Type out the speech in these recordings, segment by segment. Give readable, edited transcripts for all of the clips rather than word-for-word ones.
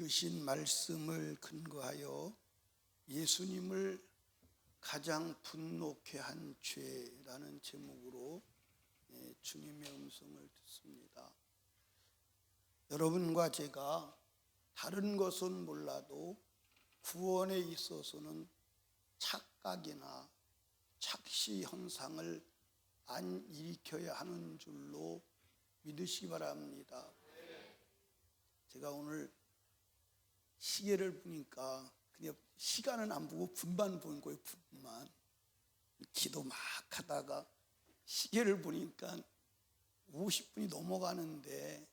읽으신 말씀을 근거하여 예수님을 가장 분노케 한 죄라는 제목으로 주님의 음성을 듣습니다. 여러분과 제가 다른 것은 몰라도 구원에 있어서는 착각이나 착시 현상을 안 일으켜야 하는 줄로 믿으시기 바랍니다. 제가 오늘 시계를 보니까 그냥 시간은 안 보고 분만 보는 거예요. 분만. 기도 막 하다가 시계를 보니까 50분이 넘어가는데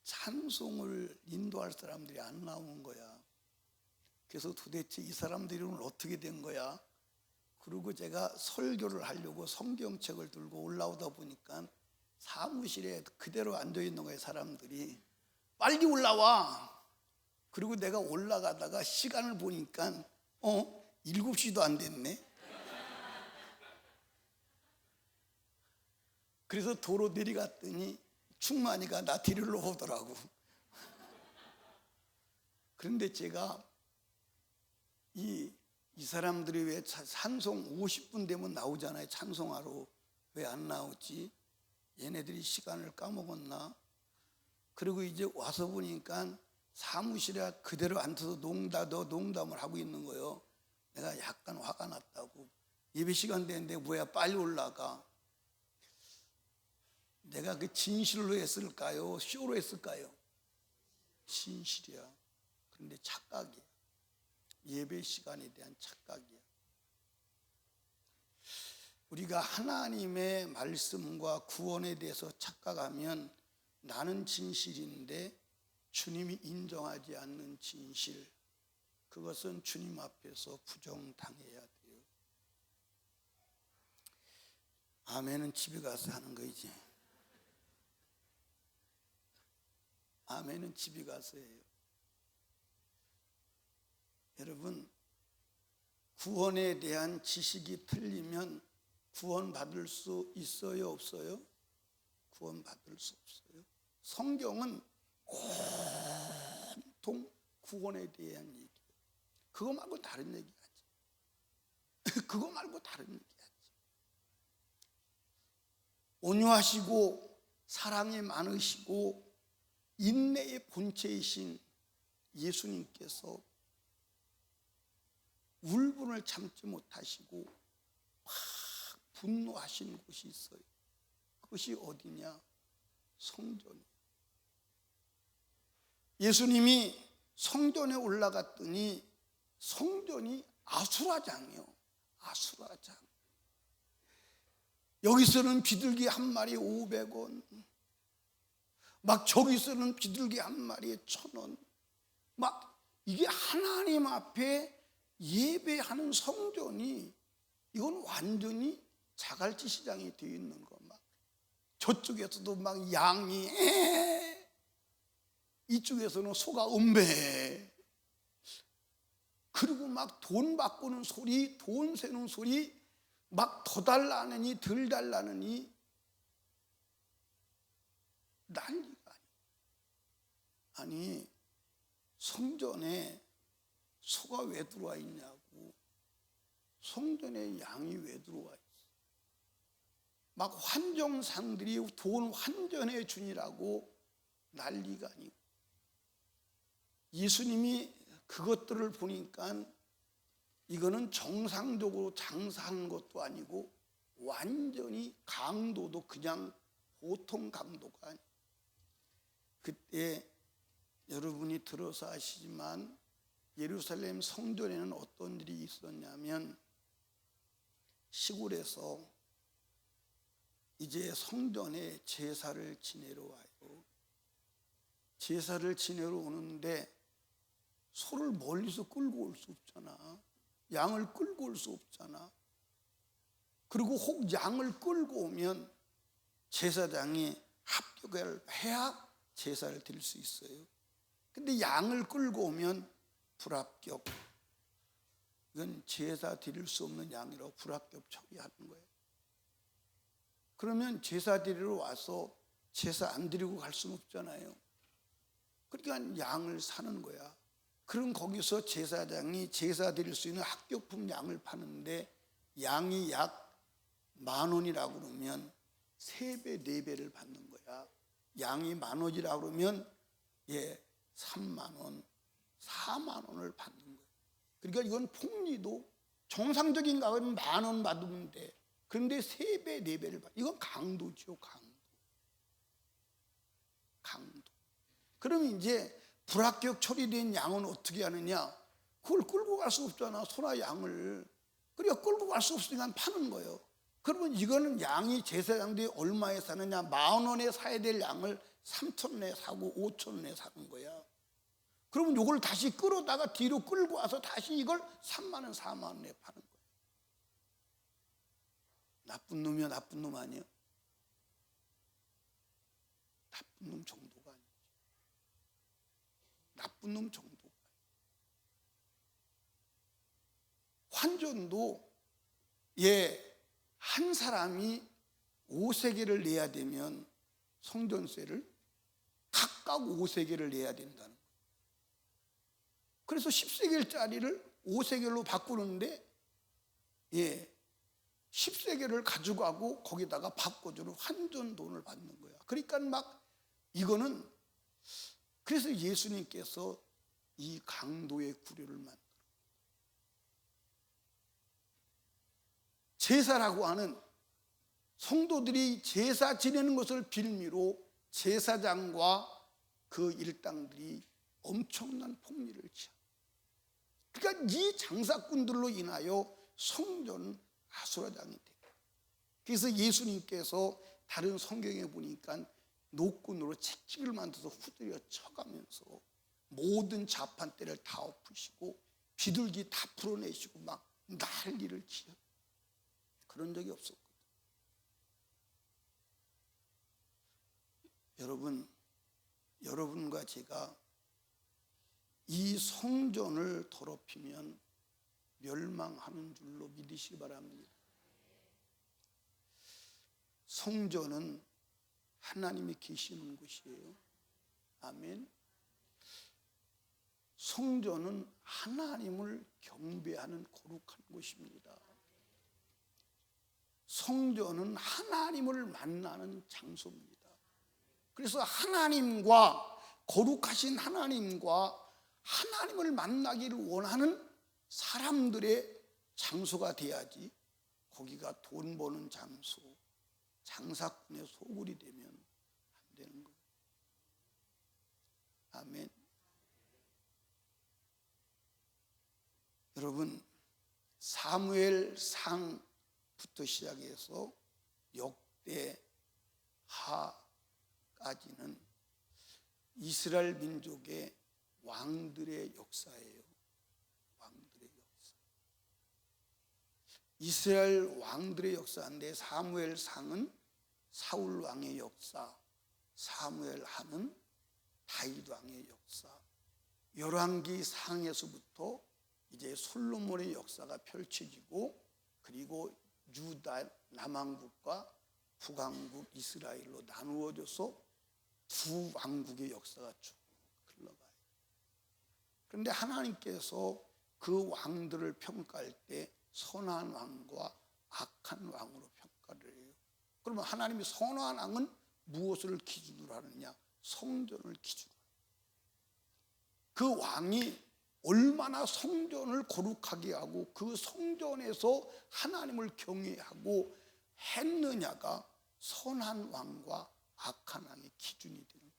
찬송을 인도할 사람들이 안 나오는 거야. 그래서 도대체 이 사람들이 오늘 어떻게 된 거야? 그리고 제가 설교를 하려고 성경책을 들고 올라오다 보니까 사무실에 그대로 앉아 있는 거예요. 사람들이 빨리 올라와. 그리고 내가 올라가다가 시간을 보니까 7시도 안 됐네. 그래서 도로 내려갔더니 충만이가 나 데리러 오더라고. 그런데 제가 이 사람들이 왜 찬송 50분 되면 나오잖아요. 찬송하러. 왜 안 나오지? 얘네들이 시간을 까먹었나? 그리고 이제 와서 보니까 사무실에 그대로 앉아서 농담을 하고 있는 거예요. 내가 약간 화가 났다고. 예배 시간 됐는데 뭐야 빨리 올라가. 내가 그 진실로 했을까요? 쇼로 했을까요? 진실이야. 그런데 착각이야. 예배 시간에 대한 착각이야. 우리가 하나님의 말씀과 구원에 대해서 착각하면 나는 진실인데 주님이 인정하지 않는 진실, 그것은 주님 앞에서 부정당해야 돼요. 아멘은 집에 가서 하는 거이지. 아멘은 집에 가서 해요. 여러분, 구원에 대한 지식이 틀리면 구원받을 수 있어요, 없어요? 구원받을 수 없어요. 성경은 온통 구원에 대한 얘기예요. 그거 말고 다른 얘기하지. 그거 말고 다른 얘기하지. 온유하시고 사랑이 많으시고 인내의 본체이신 예수님께서 울분을 참지 못하시고 막 분노하신 곳이 있어요. 그것이 어디냐? 성전이에요. 예수님이 성전에 올라갔더니 성전이 아수라장이요. 아수라장. 여기서는 비둘기 한 마리에 500원, 막 저기서는 비둘기 한 마리에 1,000원, 막 이게 하나님 앞에 예배하는 성전이 이건 완전히 자갈치 시장이 되어 있는 거. 막 저쪽에서도 막 양이 이쪽에서는 소가 음배. 그리고 막 돈 바꾸는 소리, 돈 세는 소리, 막 더 달라느니 덜 달라느니 난리가 아니에요. 아니 성전에 소가 왜 들어와 있냐고. 성전에 양이 왜 들어와 있어. 막 환정상들이 돈 환전해 주니라고 난리가 아니고. 예수님이 그것들을 보니까 이거는 정상적으로 장사하는 것도 아니고 완전히 강도도 그냥 보통 강도가 아니에요. 그때 여러분이 들어서 아시지만 예루살렘 성전에는 어떤 일이 있었냐면 시골에서 이제 성전에 제사를 지내러 와요. 제사를 지내러 오는데 소를 멀리서 끌고 올 수 없잖아. 양을 끌고 올 수 없잖아. 그리고 혹 양을 끌고 오면 제사장이 합격을 해야 제사를 드릴 수 있어요. 근데 양을 끌고 오면 불합격. 이건 제사 드릴 수 없는 양이라고 불합격 처리하는 거예요. 그러면 제사 드리러 와서 제사 안 드리고 갈 수는 없잖아요. 그러니까 양을 사는 거야. 그럼 거기서 제사장이 제사 드릴 수 있는 합격품 양을 파는데 양이 약 10,000원이라고 그러면 3배, 4배를 받는 거야. 양이 10,000원이라고 그러면 3만 원, 4만 원을 받는 거야. 그러니까 이건 폭리도 정상적인 가격은 10,000원 받으면 돼. 그런데 3배, 4배를 받아. 이건 강도죠, 강도. 그러면 이제 불합격 처리된 양은 어떻게 하느냐? 그걸 끌고 갈 수 없잖아, 소나 양을. 그러니까 끌고 갈 수 없으니까 파는 거예요. 그러면 이거는 양이 제사장들이 얼마에 사느냐? 10,000원에 사야 될 양을 3,000원에 사고 5,000원에 사는 거야. 그러면 이걸 다시 끌어다가 뒤로 끌고 와서 다시 이걸 3만 원, 4만 원에 파는 거예요. 나쁜 놈이야, 나쁜 놈 아니에요? 나쁜 놈 정도가 아니죠. 나쁜 놈 정도가. 환전도 한 사람이 5세겔을 내야 되면 성전세를 각각 5세겔을 내야 된다는 거예요. 그래서 10세겔짜리를 5세겔로 바꾸는데 10세겔을 가져가고 거기다가 바꿔주는 환전 돈을 받는 거야. 그러니까 막 이거는, 그래서 예수님께서 이 강도의 구류를 만들어 제사라고 하는, 성도들이 제사 지내는 것을 빌미로 제사장과 그 일당들이 엄청난 폭리를 취합니다. 그러니까 이 장사꾼들로 인하여 성전은 아수라장이 돼요. 그래서 예수님께서 다른 성경에 보니까 노끈으로 채찍을 만들어서 후드려 쳐가면서 모든 자판대를 다 엎으시고 비둘기 다 풀어내시고 막 난리를 치요. 그런 적이 없었거든요. 여러분과 제가 이 성전을 더럽히면 멸망하는 줄로 믿으시기 바랍니다. 성전은 하나님이 계시는 곳이에요. 아멘. 성전은 하나님을 경배하는 거룩한 곳입니다. 성전은 하나님을 만나는 장소입니다. 그래서 하나님과, 거룩하신 하나님과 하나님을 만나기를 원하는 사람들의 장소가 돼야지, 거기가 돈 버는 장소, 장사꾼의 소굴이 되면 안 되는 거예요. 아멘. 여러분, 사무엘상부터 시작해서 역대하까지는 이스라엘 민족의 왕들의 역사예요. 왕들의 역사. 이스라엘 왕들의 역사인데 사무엘상은 사울 왕의 역사, 사무엘하는 다윗 왕의 역사, 열왕기상에서부터 이제 솔로몬의 역사가 펼쳐지고, 그리고 유다 남왕국과 북왕국 이스라엘로 나누어져서 두 왕국의 역사가 쭉 흘러가요. 그런데 하나님께서 그 왕들을 평가할 때 선한 왕과 악한 왕으로 평가를 해요. 그러면 하나님이 선한 왕은 무엇을 기준으로 하느냐? 성전을 기준으로. 그 왕이 얼마나 성전을 거룩하게 하고 그 성전에서 하나님을 경외하고 했느냐가 선한 왕과 악한 왕의 기준이 되는 거예요.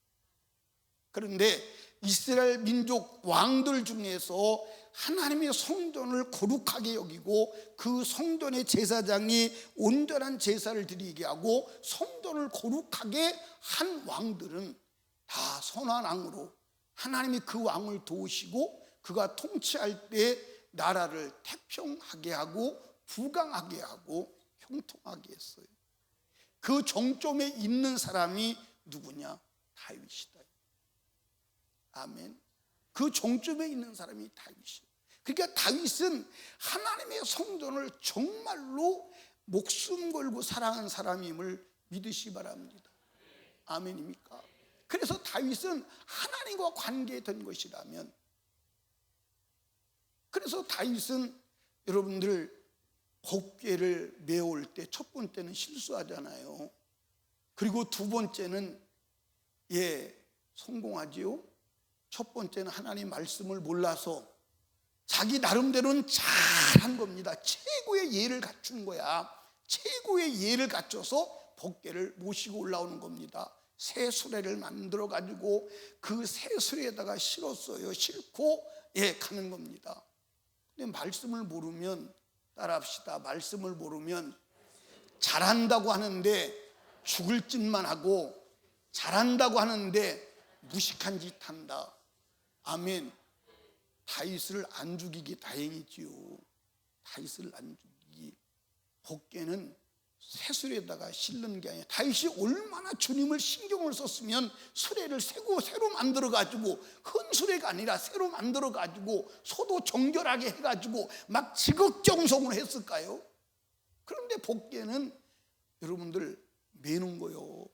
그런데 이스라엘 민족 왕들 중에서 하나님의 성전을 거룩하게 여기고 그 성전의 제사장이 온전한 제사를 드리게 하고 성전을 거룩하게 한 왕들은 다 선한 왕으로 하나님이 그 왕을 도우시고 그가 통치할 때 나라를 태평하게 하고 부강하게 하고 형통하게 했어요. 그 정점에 있는 사람이 누구냐? 다윗이다. 아멘. 그 정점에 있는 사람이 다윗이에요. 그러니까 다윗은 하나님의 성전을 정말로 목숨 걸고 사랑한 사람임을 믿으시기 바랍니다. 아멘입니까? 그래서 다윗은 하나님과 관계된 것이라면, 그래서 다윗은 여러분들 법궤를 메올 때 첫 번째는 실수하잖아요. 그리고 두 번째는 성공하지요. 첫 번째는 하나님 말씀을 몰라서 자기 나름대로는 잘한 겁니다. 최고의 예를 갖춘 거야. 최고의 예를 갖춰서 법궤를 모시고 올라오는 겁니다. 새 수레를 만들어 가지고 그 새 수레에다가 실었어요. 싣고 가는 겁니다. 근데 말씀을 모르면, 따라합시다. 말씀을 모르면 잘한다고 하는데 죽을 짓만 하고, 잘한다고 하는데 무식한 짓 한다. 아멘. 다윗을 안 죽이기 다행이지요. 다윗을 안 죽이기. 법궤는 새수레에다가 실는 게 아니라, 다윗이 얼마나 주님을 신경을 썼으면 수레를 새로 만들어 가지고, 큰 수레가 아니라 새로 만들어 가지고 소도 정결하게 해 가지고 막 지극정성을 했을까요? 그런데 법궤는 여러분들 매는 거요.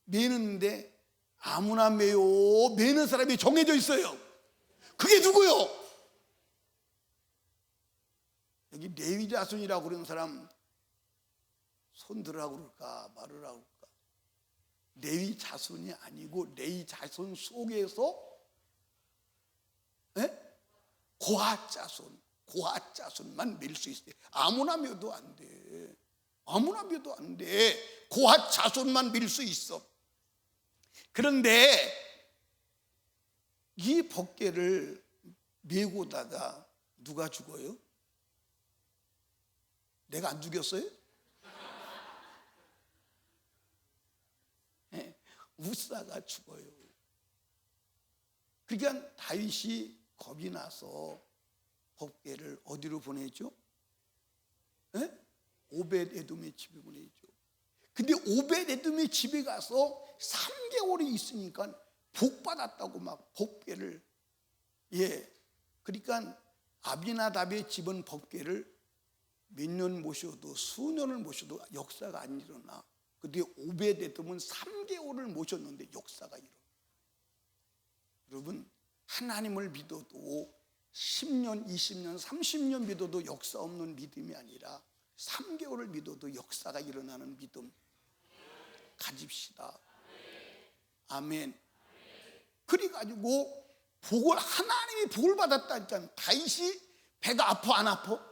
매는데 아무나 매요. 매는 사람이 정해져 있어요. 그게 누구요? 여기 레위 자손이라고 그러는 사람 손 들으라고 그럴까 말으라고 그럴까? 레위 자손이 아니고 레위 자손 속에서 고핫 자손만 맬 수 있어요. 아무나 매도 안 돼. 아무나 매도 안 돼. 고핫 자손만 밀 수 있어. 그런데 이 법궤를 메고다가 누가 죽어요? 내가 안 죽였어요? 우사가 죽어요. 그러니까 다윗이 겁이 나서 법궤를 어디로 보내죠? 오벳에돔의 집에 보내죠. 근데 오벳에돔의 집에 가서 3개월이 있으니까 복 받았다고 막 법궤를, 그러니까 아비나답의 집은 법궤를 몇 년 모셔도, 수년을 모셔도 역사가 안 일어나. 근데 오벳에돔은 3개월을 모셨는데 역사가 일어나. 여러분, 하나님을 믿어도 10년, 20년, 30년 믿어도 역사 없는 믿음이 아니라 3개월을 믿어도 역사가 일어나는 믿음 가집시다. 아멘. 그래가지고 하나님이 복을 받았다니까. 다윗이 배가 아파 안 아파?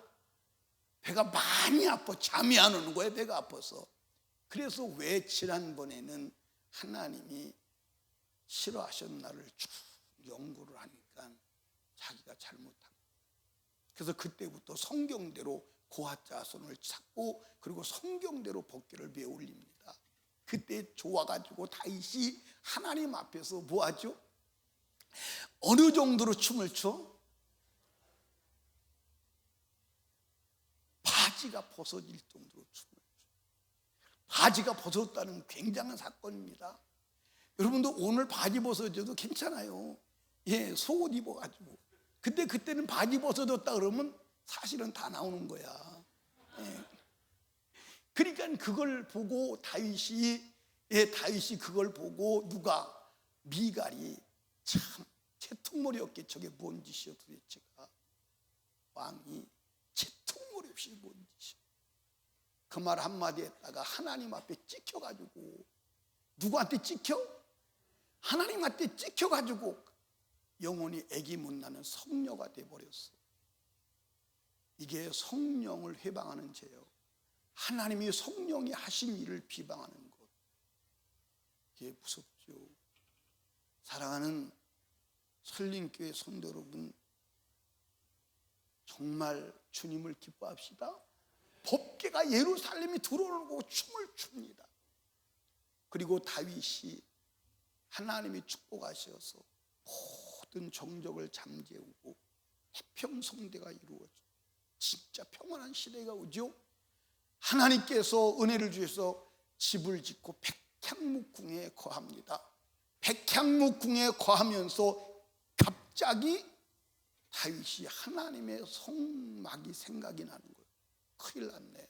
배가 많이 아파. 잠이 안 오는 거예요. 배가 아파서. 그래서 왜 지난번에는 하나님이 싫어하셨는 날을 쭉 연구를 하니까 자기가 잘못한 거예요. 그래서 그때부터 성경대로 고핫 자손을 찾고, 그리고 성경대로 법궤를 메어 올립니다. 그때 좋아가지고 다윗이 하나님 앞에서 뭐하죠? 어느 정도로 춤을 춰? 바지가 벗어질 정도로 춤을 춰. 바지가 벗었다는 굉장한 사건입니다. 여러분도 오늘 바지 벗어져도 괜찮아요. 속옷 입어가지고. 근데 그때는 바지 벗어졌다 그러면 사실은 다 나오는 거야. 그러니까 그걸 보고 다윗이 그걸 보고 누가? 미갈이 참 채통머리 없게 저게 뭔 짓이야 도대체가. 왕이 채통머리 없이 뭔 짓이야. 그 말 한마디 했다가 하나님 앞에 찍혀가지고, 누구한테 찍혀? 하나님한테 찍혀가지고 영원히 애기 못 낳는 성녀가 돼버렸어. 이게 성령을 회방하는 죄요. 하나님이 성령이 하신 일을 비방하는 것. 이게 무섭죠. 사랑하는 설림교회 성도 여러분, 정말 주님을 기뻐합시다. 법궤가 예루살렘에 들어오고 춤을 춥니다. 그리고 다윗이 하나님이 축복하셔서 모든 정적을 잠재우고 태평성대가 이루어져 진짜 평안한 시대가 오죠. 하나님께서 은혜를 주셔서 집을 짓고 백향목궁에 거합니다. 백향목궁에 거하면서 갑자기 다윗이 하나님의 성막이 생각이 나는 거예요. 큰일 났네.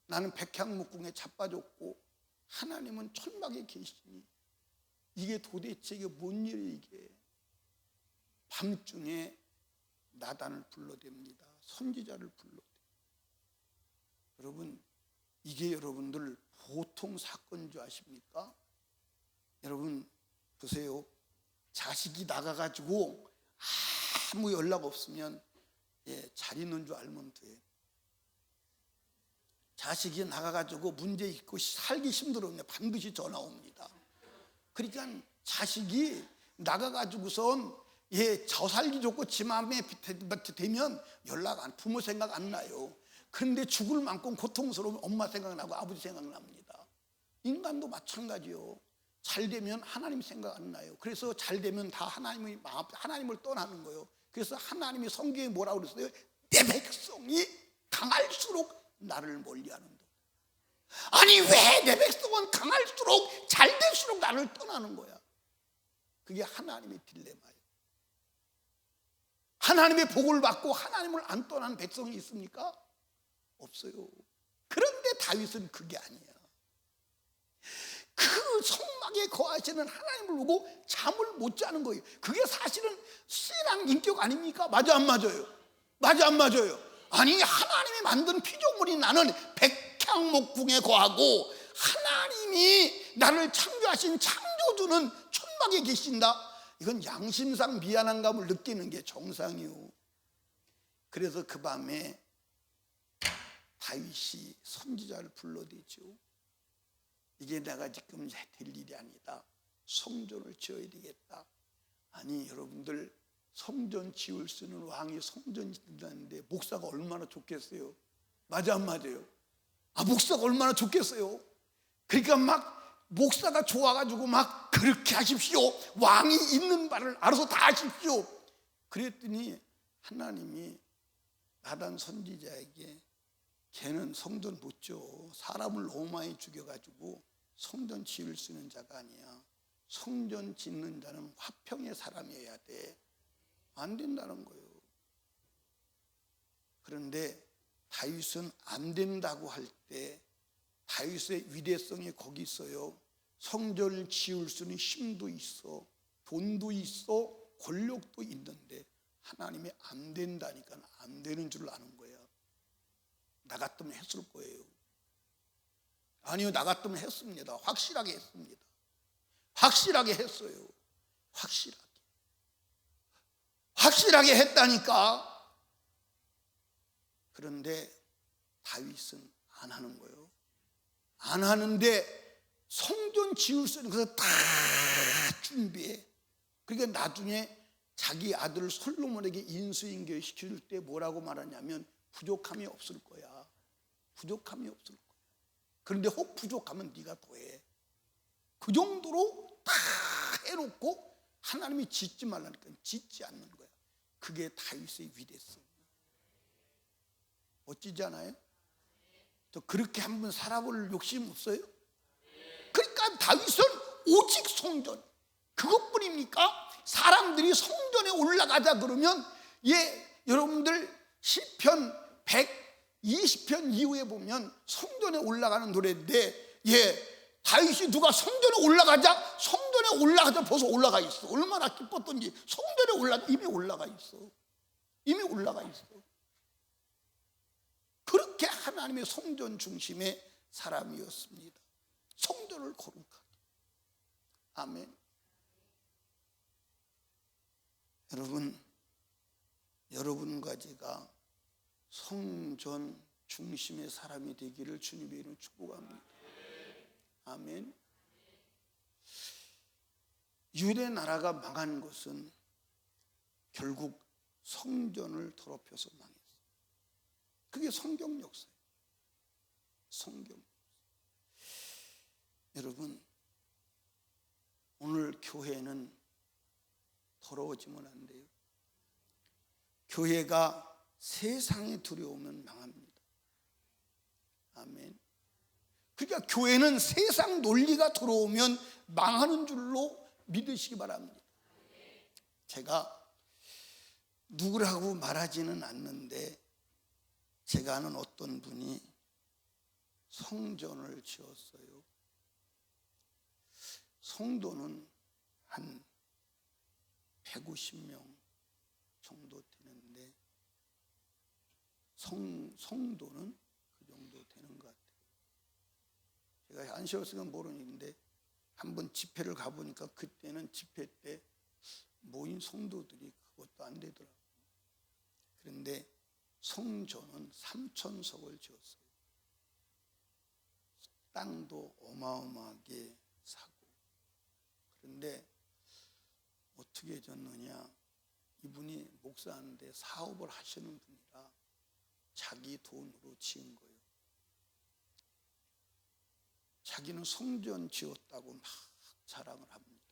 나는 백향목궁에 자빠졌고 하나님은 천막에 계시니 이게 도대체 이게 뭔 일이 이게. 밤중에 나단을 불러댑니다. 선지자를 불러댑니다. 여러분, 이게 여러분들 보통 사건인 줄 아십니까? 여러분 보세요. 자식이 나가가지고 아무 연락 없으면 잘 있는 줄 알면 돼. 자식이 나가가지고 문제 있고 살기 힘들으면 반드시 전화 옵니다. 그러니까 자식이 나가가지고선 저 살기 좋고 지 마음에 되면 부모 생각 안 나요. 그런데 죽을 만큼 고통스러우면 엄마 생각나고 아버지 생각납니다. 인간도 마찬가지요. 잘 되면 하나님 생각 안 나요. 그래서 잘 되면 다 하나님을 떠나는 거예요. 그래서 하나님이 성경에 뭐라고 그랬어요? 내 백성이 강할수록 나를 멀리하는다. 아니 왜 내 백성은 강할수록 잘 될수록 나를 떠나는 거야? 그게 하나님의 딜레마예요. 하나님의 복을 받고 하나님을 안 떠난 백성이 있습니까? 없어요. 그런데 다윗은 그게 아니야. 그 성막에 거하시는 하나님을 보고 잠을 못 자는 거예요. 그게 사실은 신앙 인격 아닙니까? 맞아 안 맞아요? 맞아 안 맞아요? 아니 하나님이 만든 피조물이 나는 백향목궁에 거하고 하나님이 나를 창조하신 창조주는 천막에 계신다. 이건 양심상 미안한 감을 느끼는 게 정상이요. 그래서 그 밤에 다윗이 선지자를 불러대죠. 이게 내가 지금 될 일이 아니다. 성전을 지어야 되겠다. 아니 여러분들, 성전 지을 수 있는 왕이 성전 짓는다는데 목사가 얼마나 좋겠어요? 맞아 안 맞아요? 목사가 얼마나 좋겠어요? 그러니까 막 목사가 좋아가지고 막 그렇게 하십시오. 왕이 있는 바를 알아서 다 하십시오. 그랬더니 하나님이 나단 선지자에게 걔는 성전 못 지어. 사람을 너무 많이 죽여가지고 성전 지을 수 있는 자가 아니야. 성전 짓는 자는 화평의 사람이어야 돼. 안 된다는 거예요. 그런데 다윗은 안 된다고 할 때 다윗의 위대성이 거기 있어요. 성전을 지을 수 있는 힘도 있어, 돈도 있어, 권력도 있는데 하나님이 안 된다니까 안 되는 줄 아는 거야. 나 같으면 했을 거예요. 아니요, 나 같으면 했습니다. 확실하게 했습니다. 확실하게 했어요. 확실하게 했다니까. 그런데 다윗은 안 하는 거예요. 안 하는데 성전 지을 수 있는 것을 다 준비해. 그러니까 나중에 자기 아들 솔로몬에게 인수인계 시킬 때 뭐라고 말하냐면 부족함이 없을 거야. 부족함이 없을 거야. 그런데 혹 부족하면 네가 더해. 그 정도로 다 해놓고 하나님이 짓지 말라니까 짓지 않는 거야. 그게 다윗의 위대성. 멋지지 않아요? 저 그렇게 한번 살아볼 욕심 없어요? 그러니까 다윗은 오직 성전, 그것뿐입니까? 사람들이 성전에 올라가자 그러면 여러분들 시편 120편 이후에 보면 성전에 올라가는 노래인데 다윗이 누가 성전에 올라가자 벌써 올라가 있어. 얼마나 기뻤던지. 성전에 이미 올라가 있어. 그렇게 하나님의 성전 중심의 사람이었습니다. 성전을 거룩하게. 아멘. 여러분과 제가 성전 중심의 사람이 되기를 주님의 이름으로 축복합니다. 아멘. 유대 나라가 망한 것은 결국 성전을 더럽혀서 망했어요. 그게 성경 역사예요. 성경. 여러분, 오늘 교회는 더러워지면 안 돼요. 교회가 세상에 들여오면 망합니다. 아멘. 그러니까 교회는 세상 논리가 들어오면 망하는 줄로 믿으시기 바랍니다. 제가 누구라고 말하지는 않는데 제가 아는 어떤 분이 성전을 지었어요. 성도는 한 150명 정도 되는데 성도는 그 정도 되는 것 같아요. 제가 안시였으면 모르는데 한번 집회를 가보니까 그때는 집회 때 모인 성도들이 그것도 안 되더라고요. 그런데 성전은 3,000석을 지었어요. 땅도 어마어마하게 사고. 그런데 어떻게 졌느냐, 이분이 목사하는데 사업을 하시는 분이라 자기 돈으로 지은 거예요. 자기는 성전 지었다고 막 자랑을 합니다.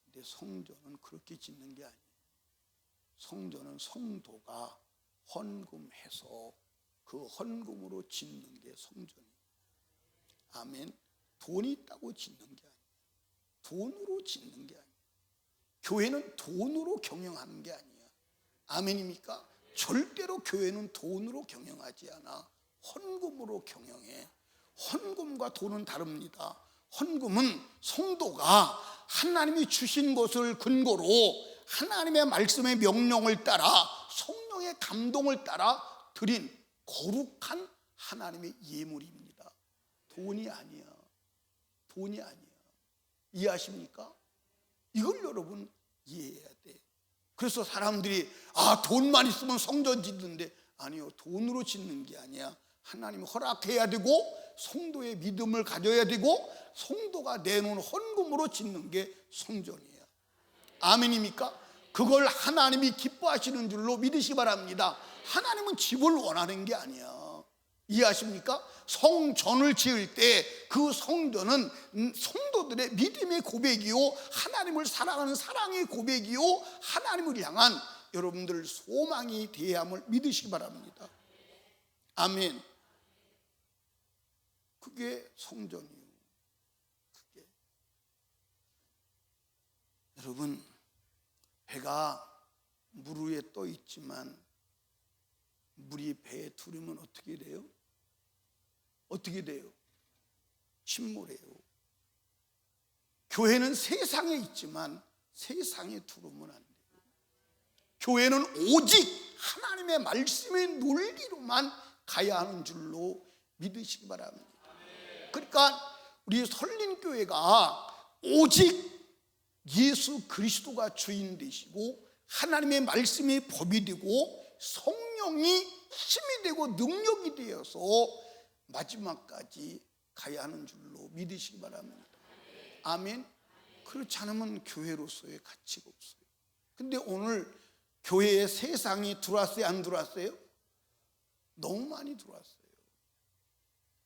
근데 성전은 그렇게 짓는 게 아니에요. 성전은 성도가 헌금해서 그 헌금으로 짓는 게 성전이에요. 아멘. 돈이 있다고 짓는 게 아니에요. 돈으로 짓는 게 아니에요. 교회는 돈으로 경영하는 게 아니에요. 아멘입니까? 절대로 교회는 돈으로 경영하지 않아. 헌금으로 경영해. 헌금과 돈은 다릅니다. 헌금은 성도가 하나님이 주신 것을 근거로 하나님의 말씀의 명령을 따라 성령의 감동을 따라 드린 거룩한 하나님의 예물입니다. 돈이 아니야. 돈이 아니야. 이해하십니까? 이걸 여러분 이해해야 돼. 그래서 사람들이 돈만 있으면 성전 짓는데, 아니요, 돈으로 짓는 게 아니야. 하나님이 허락해야 되고 성도의 믿음을 가져야 되고 성도가 내놓은 헌금으로 짓는 게 성전이에요. 아멘입니까? 그걸 하나님이 기뻐하시는 줄로 믿으시기 바랍니다. 하나님은 집을 원하는 게 아니야. 이해하십니까? 성전을 지을 때 그 성전은 성도들의 믿음의 고백이요, 하나님을 사랑하는 사랑의 고백이요, 하나님을 향한 여러분들 소망이 되어야 함을 믿으시기 바랍니다. 아멘. 그게 성전이에요. 그게. 여러분, 배가 물 위에 떠 있지만 물이 배에 두르면 어떻게 돼요? 어떻게 돼요? 침몰해요. 교회는 세상에 있지만 세상에 두르면 안 돼요. 교회는 오직 하나님의 말씀의 논리로만 가야 하는 줄로 믿으시기 바랍니다. 그러니까 우리 설린교회가 오직 예수 그리스도가 주인 되시고 하나님의 말씀이 법이 되고 성령이 힘이 되고 능력이 되어서 마지막까지 가야 하는 줄로 믿으시기 바랍니다. 아멘. 그렇지 않으면 교회로서의 가치가 없어요. 근데 오늘 교회에 세상이 들어왔어요, 안 들어왔어요? 너무 많이 들어왔어요.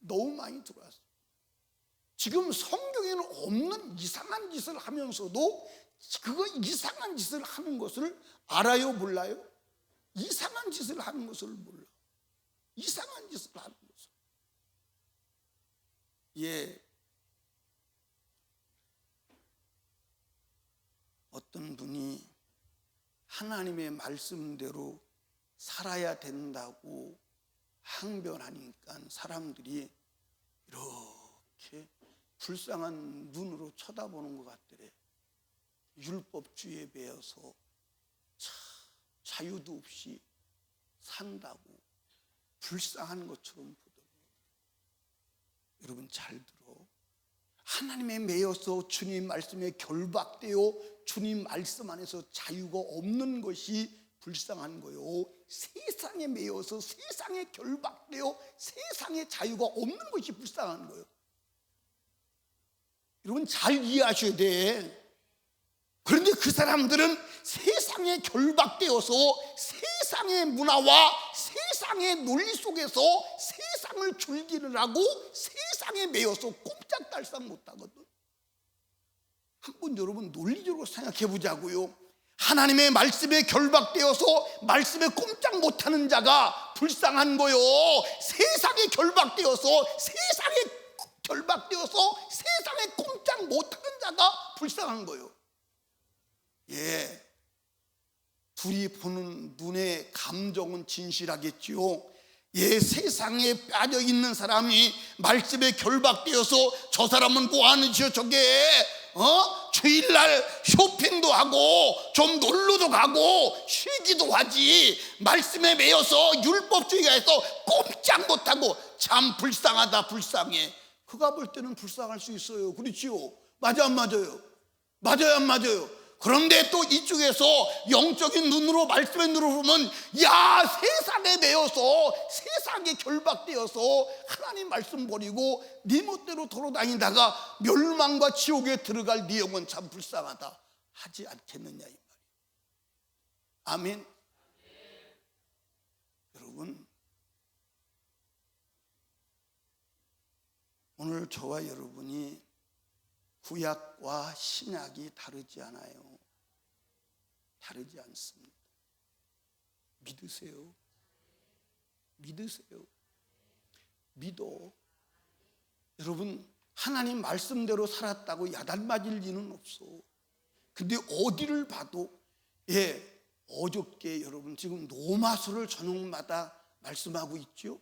너무 많이 들어왔어요. 지금 성경에는 없는 이상한 짓을 하면서도 그거 이상한 짓을 하는 것을 알아요, 몰라요? 이상한 짓을 하는 것을 몰라. 이상한 짓을 하는 것을. 예. 어떤 분이 하나님의 말씀대로 살아야 된다고 항변하니까 사람들이 이렇게 불쌍한 눈으로 쳐다보는 것 같더래. 율법주의에 매여서 자유도 없이 산다고 불쌍한 것처럼 보더라고요. 여러분 잘 들어. 하나님에 매여서 주님 말씀에 결박되어 주님 말씀 안에서 자유가 없는 것이 불쌍한 거요. 세상에 매여서 세상에 결박되어 세상에 자유가 없는 것이 불쌍한 거예요. 여러분 잘 이해하셔야 돼. 그런데 그 사람들은 세상에 결박되어서 세상의 문화와 세상의 논리 속에서 세상을 즐기를 하고 세상에 매여서 꼼짝달싹 못하거든. 한번 여러분 논리적으로 생각해 보자고요. 하나님의 말씀에 결박되어서 말씀에 꼼짝 못하는 자가 불쌍한 거요. 세상에 결박되어서 세상에 꼼짝 못하는 자가 불쌍한 거요. 예, 둘이 보는 눈의 감정은 진실하겠지요. 예, 세상에 빠져 있는 사람이 말씀에 결박되어서 저 사람은 뭐 하는 짓이요 저게 주일날 쇼핑도 하고 좀 놀러도 가고 쉬기도 하지, 말씀에 매여서 율법주의가 해서 꼼짝 못하고 참 불쌍하다, 불쌍해. 그가 볼 때는 불쌍할 수 있어요. 그렇지요? 맞아 안 맞아요? 맞아요 안 맞아요? 그런데 또 이쪽에서 영적인 눈으로, 말씀의 눈으로 보면, 야, 세상에 매여서 세상에 결박되어서 하나님 말씀 버리고 네 멋대로 돌아다니다가 멸망과 지옥에 들어갈 네 영혼 참 불쌍하다 하지 않겠느냐 이 말이에요. 아멘. 여러분, 오늘 저와 여러분이 구약과 신약이 다르지 않아요. 다르지 않습니다. 믿으세요. 믿으세요. 믿어. 여러분, 하나님 말씀대로 살았다고 야단 맞을 리는 없어. 근데 어디를 봐도, 어저께 여러분 지금 로마서를 저녁마다 말씀하고 있죠.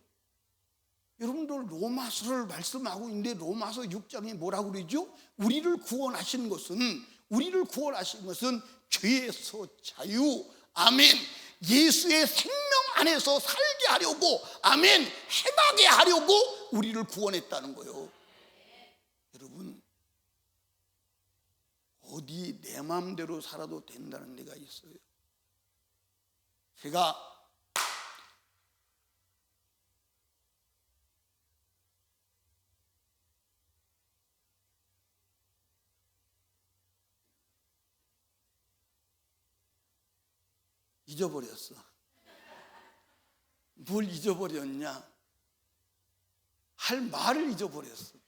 여러분들 로마서를 말씀하고 있는데 로마서 6장에 뭐라고 그러죠? 우리를 구원하신 것은 죄에서 자유, 아멘, 예수의 생명 안에서 살게 하려고, 아멘, 해나게 하려고 우리를 구원했다는 거예요. 여러분, 어디 내 마음대로 살아도 된다는 데가 있어요. 제가 잊어버렸어. 뭘 잊어버렸냐? 할 말을 잊어버렸어.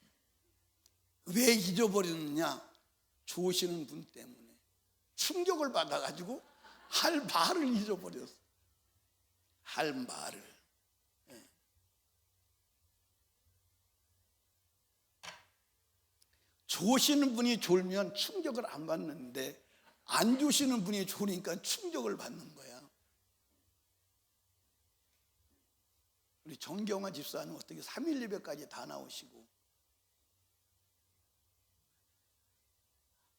왜 잊어버렸느냐? 좋으시는 분 때문에 충격을 받아가지고 할 말을 잊어버렸어. 할 말을. 좋으시는 분이 졸면 충격을 안 받는데 안 주시는 분이 좋으니까 충격을 받는 거야. 우리 정경화 집사는 어떻게 3일 예배까지 다 나오시고,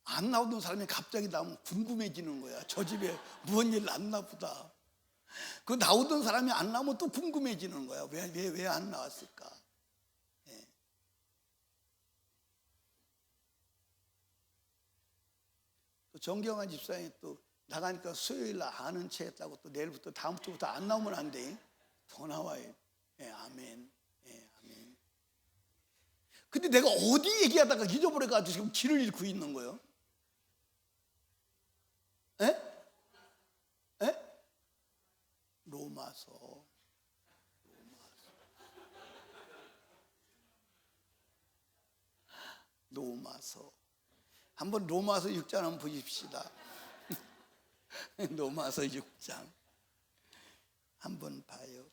안 나오던 사람이 갑자기 나오면 궁금해지는 거야. 저 집에 무슨 일 났나 보다. 그 나오던 사람이 안 나오면 또 궁금해지는 거야. 왜 안 나왔을까? 정경환 집사님 또 나가니까 수요일날 아는 체 했다고 또 내일부터 다음 주부터 안 나오면 안 돼. 더 나와요. 아멘. 아멘. 근데 내가 어디 얘기하다가 잊어버려가지고 지금 길을 잃고 있는 거예요. 로마서. 한번 로마서 6장 한번 보십시다. 로마서 6장 한번 봐요.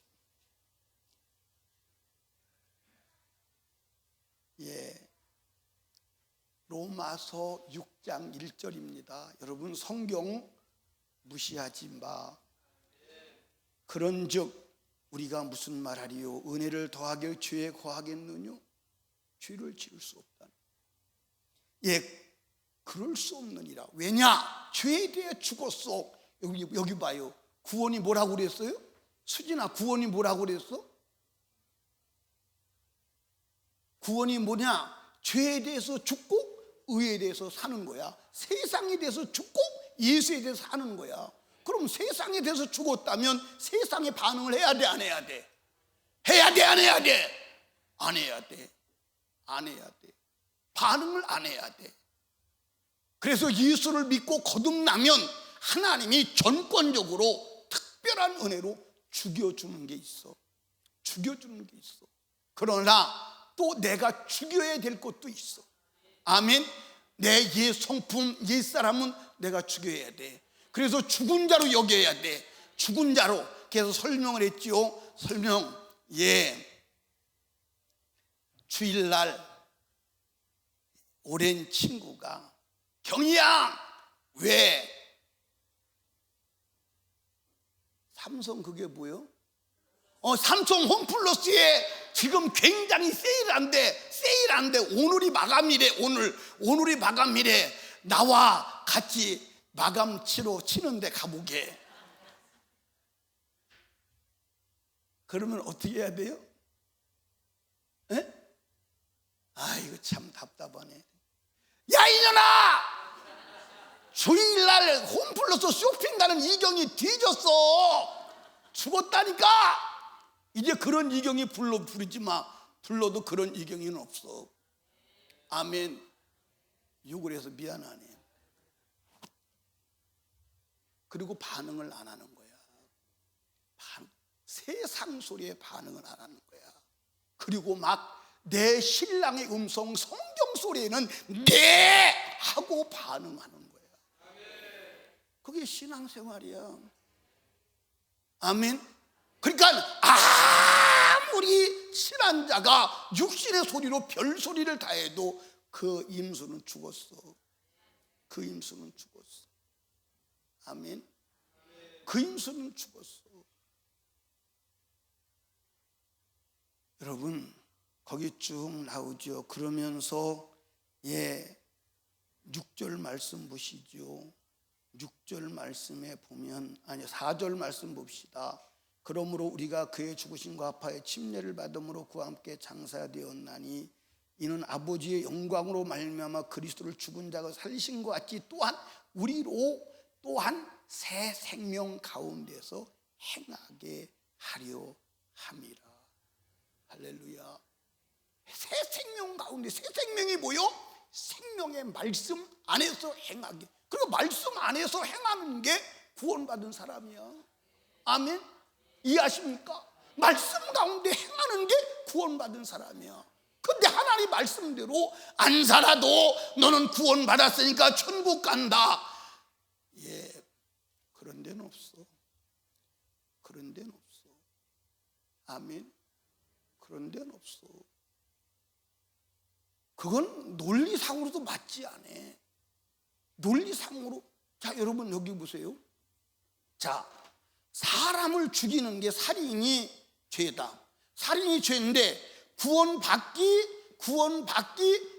로마서 6장 1절입니다. 여러분, 성경 무시하지 마. 그런즉 우리가 무슨 말하리요? 은혜를 더하게 죄에 거하겠느뇨? 죄를 지을 수 없다. 그럴 수 없느니라. 왜냐? 죄에 대해 죽었어. 여기 봐요. 구원이 뭐라고 그랬어요? 수진아, 구원이 뭐라고 그랬어? 구원이 뭐냐? 죄에 대해서 죽고 의에 대해서 사는 거야. 세상에 대해서 죽고 예수에 대해서 사는 거야. 그럼 세상에 대해서 죽었다면 세상에 반응을 해야 돼, 안 해야 돼? 해야 돼, 안 해야 돼? 안 해야 돼. 안 해야 돼. 반응을 안 해야 돼. 그래서 예수를 믿고 거듭나면 하나님이 전권적으로 특별한 은혜로 죽여주는 게 있어. 죽여주는 게 있어. 그러나 또 내가 죽여야 될 것도 있어. 아멘. 내 옛 성품, 옛 사람은 내가 죽여야 돼. 그래서 죽은 자로 여겨야 돼. 죽은 자로. 그래서 설명을 했지요. 설명. 주일날 오랜 친구가, 경희야, 왜? 삼성 그게 뭐요? 삼성 홈플러스에 지금 굉장히 세일한데 오늘이 마감이래. 오늘이 마감이래. 나와 같이 마감치로 치는데 가보게. 그러면 어떻게 해야 돼요? 에? 아, 이거 참 답답하네. 야, 이년아! 주일날 홈플러스 쇼핑 가는 이경이 뒤졌어. 죽었다니까. 이제 그런 이경이 부르지 마. 불러도 그런 이경이는 없어. 아멘. 욕을 해서 미안하네. 그리고 반응을 안 하는 거야. 세상 소리에 반응을 안 하는 거야. 그리고 막 내 신랑의 음성 성경 소리에는 네 하고 반응하는 거야. 그게 신앙생활이야. 아멘. 그러니까 아무리 친한 자가 육신의 소리로 별 소리를 다 해도 그 임수는 죽었어. 그 임수는 죽었어. 아멘. 그 임수는 죽었어. 여러분, 거기 쭉 나오죠. 그러면서 6절 말씀 보시죠. 6절 말씀에 보면, 아니 4절 말씀 봅시다. 그러므로 우리가 그의 죽으심과 합하여 침례를 받음으로 그와 함께 장사되었나니 이는 아버지의 영광으로 말미암아 그리스도를 죽은 자가 살리신 것 같이 또한 우리로 또한 새 생명 가운데서 행하게 하려 함이라. 할렐루야. 새 생명 가운데, 새 생명이 뭐요? 생명의 말씀 안에서 행하게. 그리고 말씀 안에서 행하는 게 구원받은 사람이야. 아멘. 이해하십니까? 말씀 가운데 행하는 게 구원받은 사람이야. 근데 하나님 말씀대로 안 살아도 너는 구원받았으니까 천국 간다. 그런 데는 없어. 그런 데는 없어. 아멘. 그런 데는 없어. 그건 논리상으로도 맞지 않아. 논리상으로. 자, 여러분 여기 보세요. 자, 사람을 죽이는 게 살인이 죄다. 살인이 죄인데 구원받기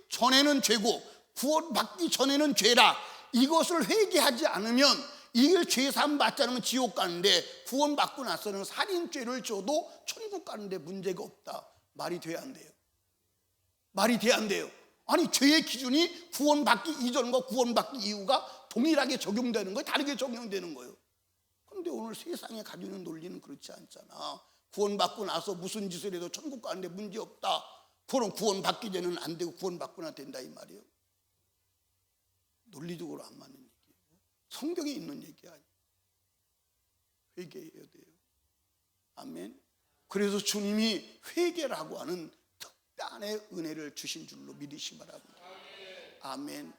전에는 죄고 구원받기 전에는 죄라. 이것을 회개하지 않으면 이걸 죄사함 받지 않으면 지옥 가는데 구원받고 나서는 살인죄를 져도 천국 가는데 문제가 없다. 말이 돼야 안 돼요? 말이 돼야 안 돼요? 아니, 죄의 기준이 구원받기 이전과 구원받기 이후가 동일하게 적용되는 거예요? 다르게 적용되는 거예요? 그런데 오늘 세상에 가지고 있는 논리는 그렇지 않잖아. 구원받고 나서 무슨 짓을 해도 천국 가는데 문제 없다. 그럼 구원받기 전에는 안 되고 구원받고 나 된다 이 말이에요. 논리적으로 안 맞는 얘기예요. 성경에 있는 얘기 아니에요. 회개해야 돼요. 아멘. 그래서 주님이 회개라고 하는 특단의 은혜를 주신 줄로 믿으시 바랍니다. 아멘.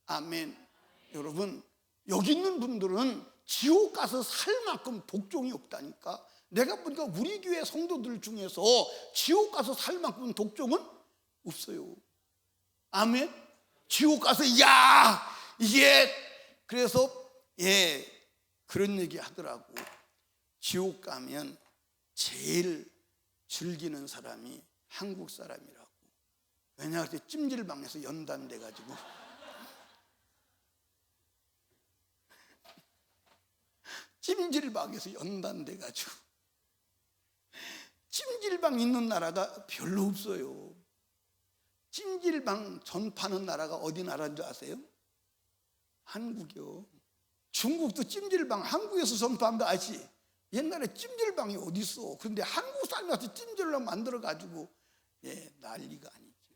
아멘. 여러분, 여기 있는 분들은 지옥 가서 살 만큼 독종이 없다니까. 내가 보니까 우리 교회 성도들 중에서 지옥 가서 살 만큼 독종은 없어요. 아멘. 지옥 가서 이게 그래서 그런 얘기 하더라고. 지옥 가면 제일 즐기는 사람이 한국 사람이라고. 왜냐 그때 찜질방에서 연단돼 가지고 찜질방에서 연단돼 가지고 찜질방 있는 나라가 별로 없어요. 찜질방 전파하는 나라가 어디 나라인 줄 아세요? 한국이요. 중국도 찜질방 한국에서 전파하는 거 아시지? 옛날에 찜질방이 어디 있어? 그런데 한국 사람이 와서 찜질방 만들어 가지고 난리가 아니죠.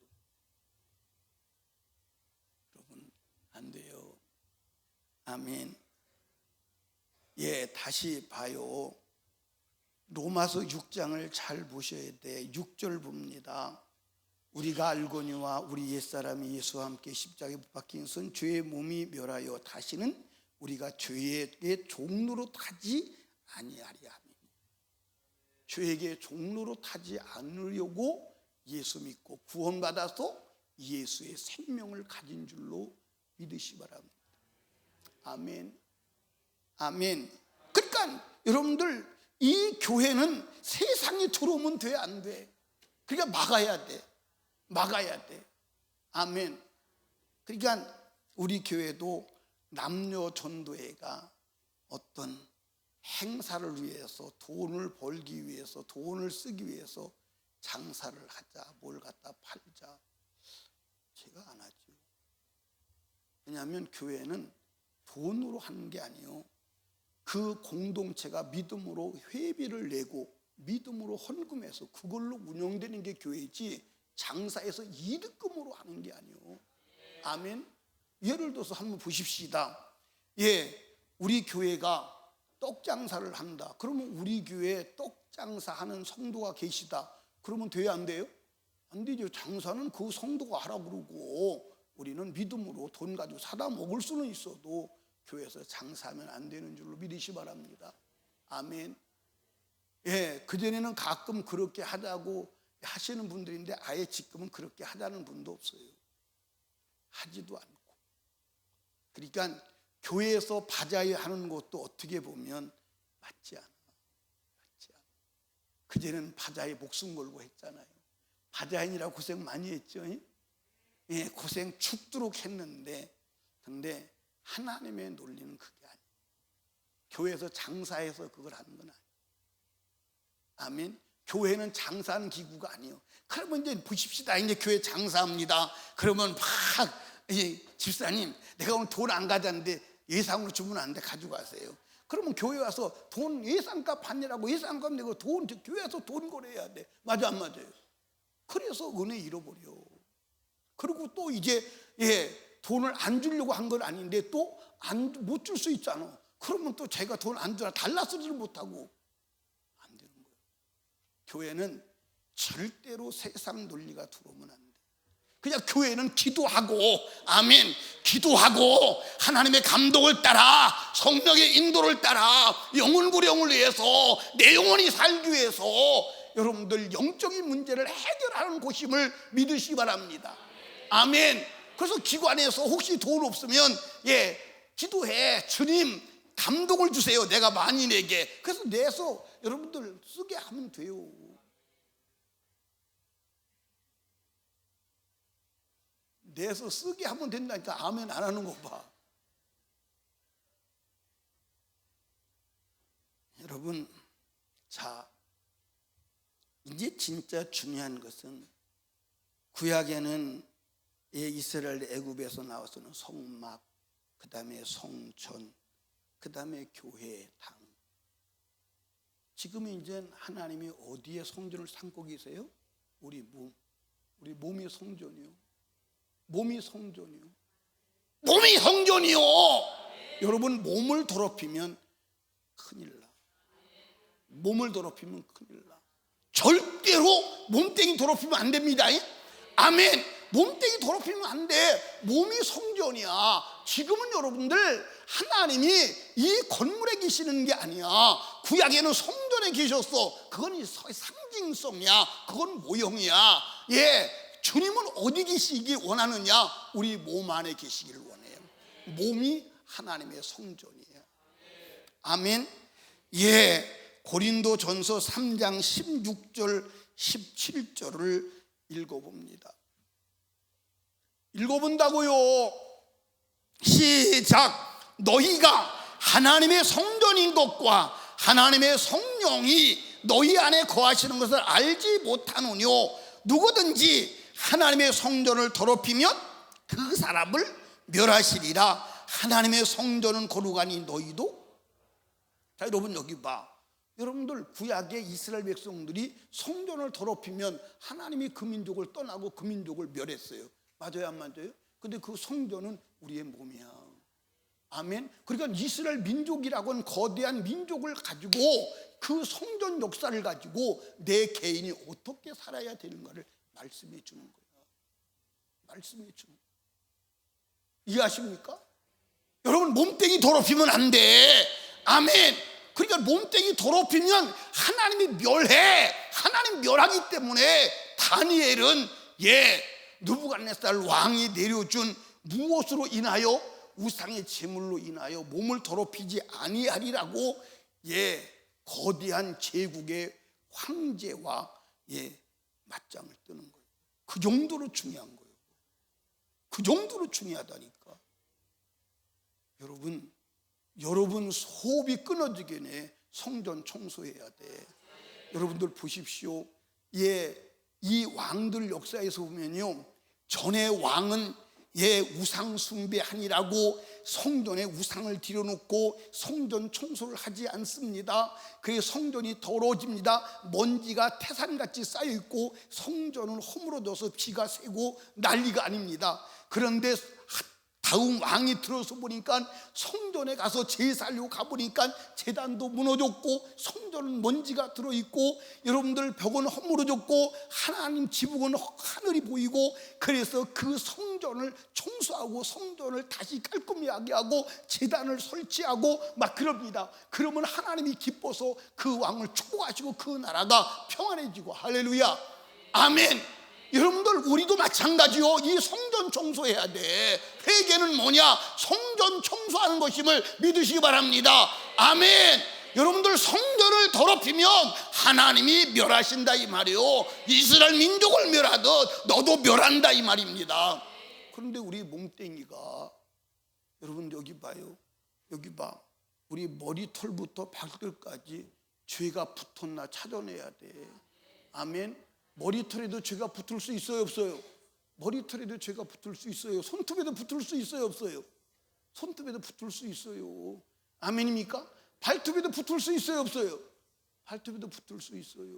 여러분, 안 돼요. 아멘. 다시 봐요. 로마서 6장을 잘 보셔야 돼. 6절 봅니다. 우리가 알거니와 우리 옛사람이 예수와 함께 십자가에 못 박힌 것은 죄의 몸이 멸하여 다시는 우리가 죄의 종로로 타지 아니하리 하니. 죄에게 종로로 타지 않으려고 예수 믿고 구원받아서 예수의 생명을 가진 줄로 믿으시 바랍니다. 아멘. 아멘. 그러니까 여러분들, 이 교회는 세상에 들어오면 돼, 안 돼? 그러니까 막아야 돼. 막아야 돼. 아멘. 그러니까 우리 교회도 남녀 전도회가 어떤 행사를 위해서, 돈을 벌기 위해서, 돈을 쓰기 위해서 장사를 하자, 뭘 갖다 팔자, 제가 안 하죠. 왜냐하면 교회는 돈으로 하는 게 아니에요. 그 공동체가 믿음으로 회비를 내고 믿음으로 헌금해서 그걸로 운영되는 게 교회지, 장사해서 이득금으로 하는 게 아니에요. 아멘. 예를 들어서 한번 보십시다. 우리 교회가 떡 장사를 한다. 그러면 우리 교회에 떡 장사하는 성도가 계시다. 그러면 돼야 안 돼요? 안 되죠. 장사는 그 성도가 하라 그러고, 우리는 믿음으로 돈 가지고 사다 먹을 수는 있어도 교회에서 장사하면 안 되는 줄로 믿으시 바랍니다. 아멘. 그전에는 가끔 그렇게 하자고 하시는 분들인데 아예 지금은 그렇게 하자는 분도 없어요. 하지도 않고. 그러니까 교회에서 바자회 하는 것도 어떻게 보면 맞지 않아. 그전에는 바자회 목숨 걸고 했잖아요. 바자회니라고 고생 많이 했죠. 고생 죽도록 했는데, 근데 하나님의 논리는 그게 아니에요. 교회에서 장사해서 그걸 하는 건 아니에요. 아멘. 교회는 장사하는 기구가 아니에요. 그러면 이제 보십시다. 이제 교회 장사합니다. 그러면 막 집사님, 내가 오늘 돈 안 가져왔는데 예상으로 주면 안 돼, 가지고 가세요. 그러면 교회 와서 돈 예상값 받느라고 예상값 내고 돈, 교회에서 돈 거래해야 돼. 맞아 안 맞아요? 그래서 은혜 잃어버려. 그리고 또 이제 돈을 안 주려고 한 건 아닌데 또 못 줄 수 있잖아. 그러면 또 제가 돈 안 주라 달라 쓰지를 못하고 안 되는 거예요. 교회는 절대로 세상 논리가 들어오면 안 돼. 그냥 교회는 기도하고, 아멘, 기도하고 하나님의 감동을 따라, 성령의 인도를 따라 영혼구령을 위해서, 내 영혼이 살기 위해서 여러분들 영적인 문제를 해결하는 곳임을 믿으시기 바랍니다. 아멘. 그래서 기관에서 혹시 돈 없으면 기도해. 주님 감동을 주세요. 내가 많이 내게. 그래서 내서 여러분들 쓰게 하면 돼요. 내서 쓰게 하면 된다니까. 아멘 안 하는 거 봐. 여러분, 자, 이제 진짜 중요한 것은, 구약에는 이스라엘 애굽에서 나와서는 성막, 그 다음에 성전, 그 다음에 교회, 당. 지금 이제 하나님이 어디에 성전을 삼고 계세요? 우리 몸. 우리 몸이 성전이요. 몸이 성전이요. 몸이 성전이요. 여러분, 몸을 더럽히면 큰일 나. 몸을 더럽히면 큰일 나. 절대로 몸뚱이 더럽히면 안 됩니다. 아멘. 몸뚱이 더럽히면 안 돼. 몸이 성전이야. 지금은 여러분들 하나님이 이 건물에 계시는 게 아니야. 구약에는 성전에 계셨어. 그건 상징성이야. 그건 모형이야. 주님은 어디 계시기 원하느냐? 우리 몸 안에 계시기를 원해요. 몸이 하나님의 성전이에요. 아멘. 고린도전서 3장 16절 17절을 읽어봅니다. 읽어본다고요. 시작. 너희가 하나님의 성전인 것과 하나님의 성령이 너희 안에 거하시는 것을 알지 못하느뇨. 누구든지 하나님의 성전을 더럽히면 그 사람을 멸하시리라. 하나님의 성전은 거룩하니 너희도. 자, 여러분 여기 봐. 여러분들 구약의 이스라엘 백성들이 성전을 더럽히면 하나님이 그 민족을 떠나고 그 민족을 멸했어요. 맞아요 안 맞아요? 근데 그 성전은 우리의 몸이야. 아멘. 그러니까 이스라엘 민족이라고는 거대한 민족을 가지고, 그 성전 역사를 가지고 내 개인이 어떻게 살아야 되는가를 말씀해 주는 거야. 말씀해 주는 거야. 이해하십니까? 여러분, 몸뚱이 더럽히면 안 돼. 아멘. 그러니까 몸뚱이 더럽히면 하나님이 멸해. 하나님 멸하기 때문에 다니엘은 느부갓네살 왕이 내려준 무엇으로 인하여? 우상의 제물로 인하여 몸을 더럽히지 아니하리라고 거대한 제국의 황제와 맞짱을 뜨는 거예요. 그 정도로 중요한 거예요. 그 정도로 중요하다니까. 여러분 호흡이 끊어지기 전에 성전 청소해야 돼. 여러분들 보십시오. 이 왕들 역사에서 보면요, 전에 왕은 우상 숭배하니라고 성전에 우상을 들여놓고 성전 청소를 하지 않습니다. 그래서 성전이 더러워집니다. 먼지가 태산같이 쌓여있고 성전은 허물어져서 비가 새고 난리가 아닙니다. 그런데 다음 왕이 들어서 보니까 성전에 가서 제사하려고 가보니까 제단도 무너졌고 성전은 먼지가 들어있고 여러분들 벽은 허물어졌고 하나님 지붕은 하늘이 보이고, 그래서 그 성전을 청소하고 성전을 다시 깔끔하게 하고 제단을 설치하고 막 그럽니다. 그러면 하나님이 기뻐서 그 왕을 축복하시고 그 나라가 평안해지고, 할렐루야, 아멘. 여러분들 우리도 마찬가지요. 이 성전 청소해야 돼. 회개는 뭐냐? 성전 청소하는 것임을 믿으시기 바랍니다. 아멘. 여러분들 성전을 더럽히면 하나님이 멸하신다 이 말이요. 이스라엘 민족을 멸하듯 너도 멸한다 이 말입니다. 그런데 우리 몽땡이가, 여러분 여기 봐요. 여기 봐. 우리 머리털부터 발끝까지 죄가 붙었나 찾아내야 돼. 아멘. 머리털에도 죄가 붙을 수 있어요, 없어요? 머리털에도 죄가 붙을 수 있어요. 손톱에도 붙을 수 있어요, 없어요? 손톱에도 붙을 수 있어요. 아멘입니까? 발톱에도 붙을 수 있어요, 없어요? 발톱에도 붙을 수 있어요.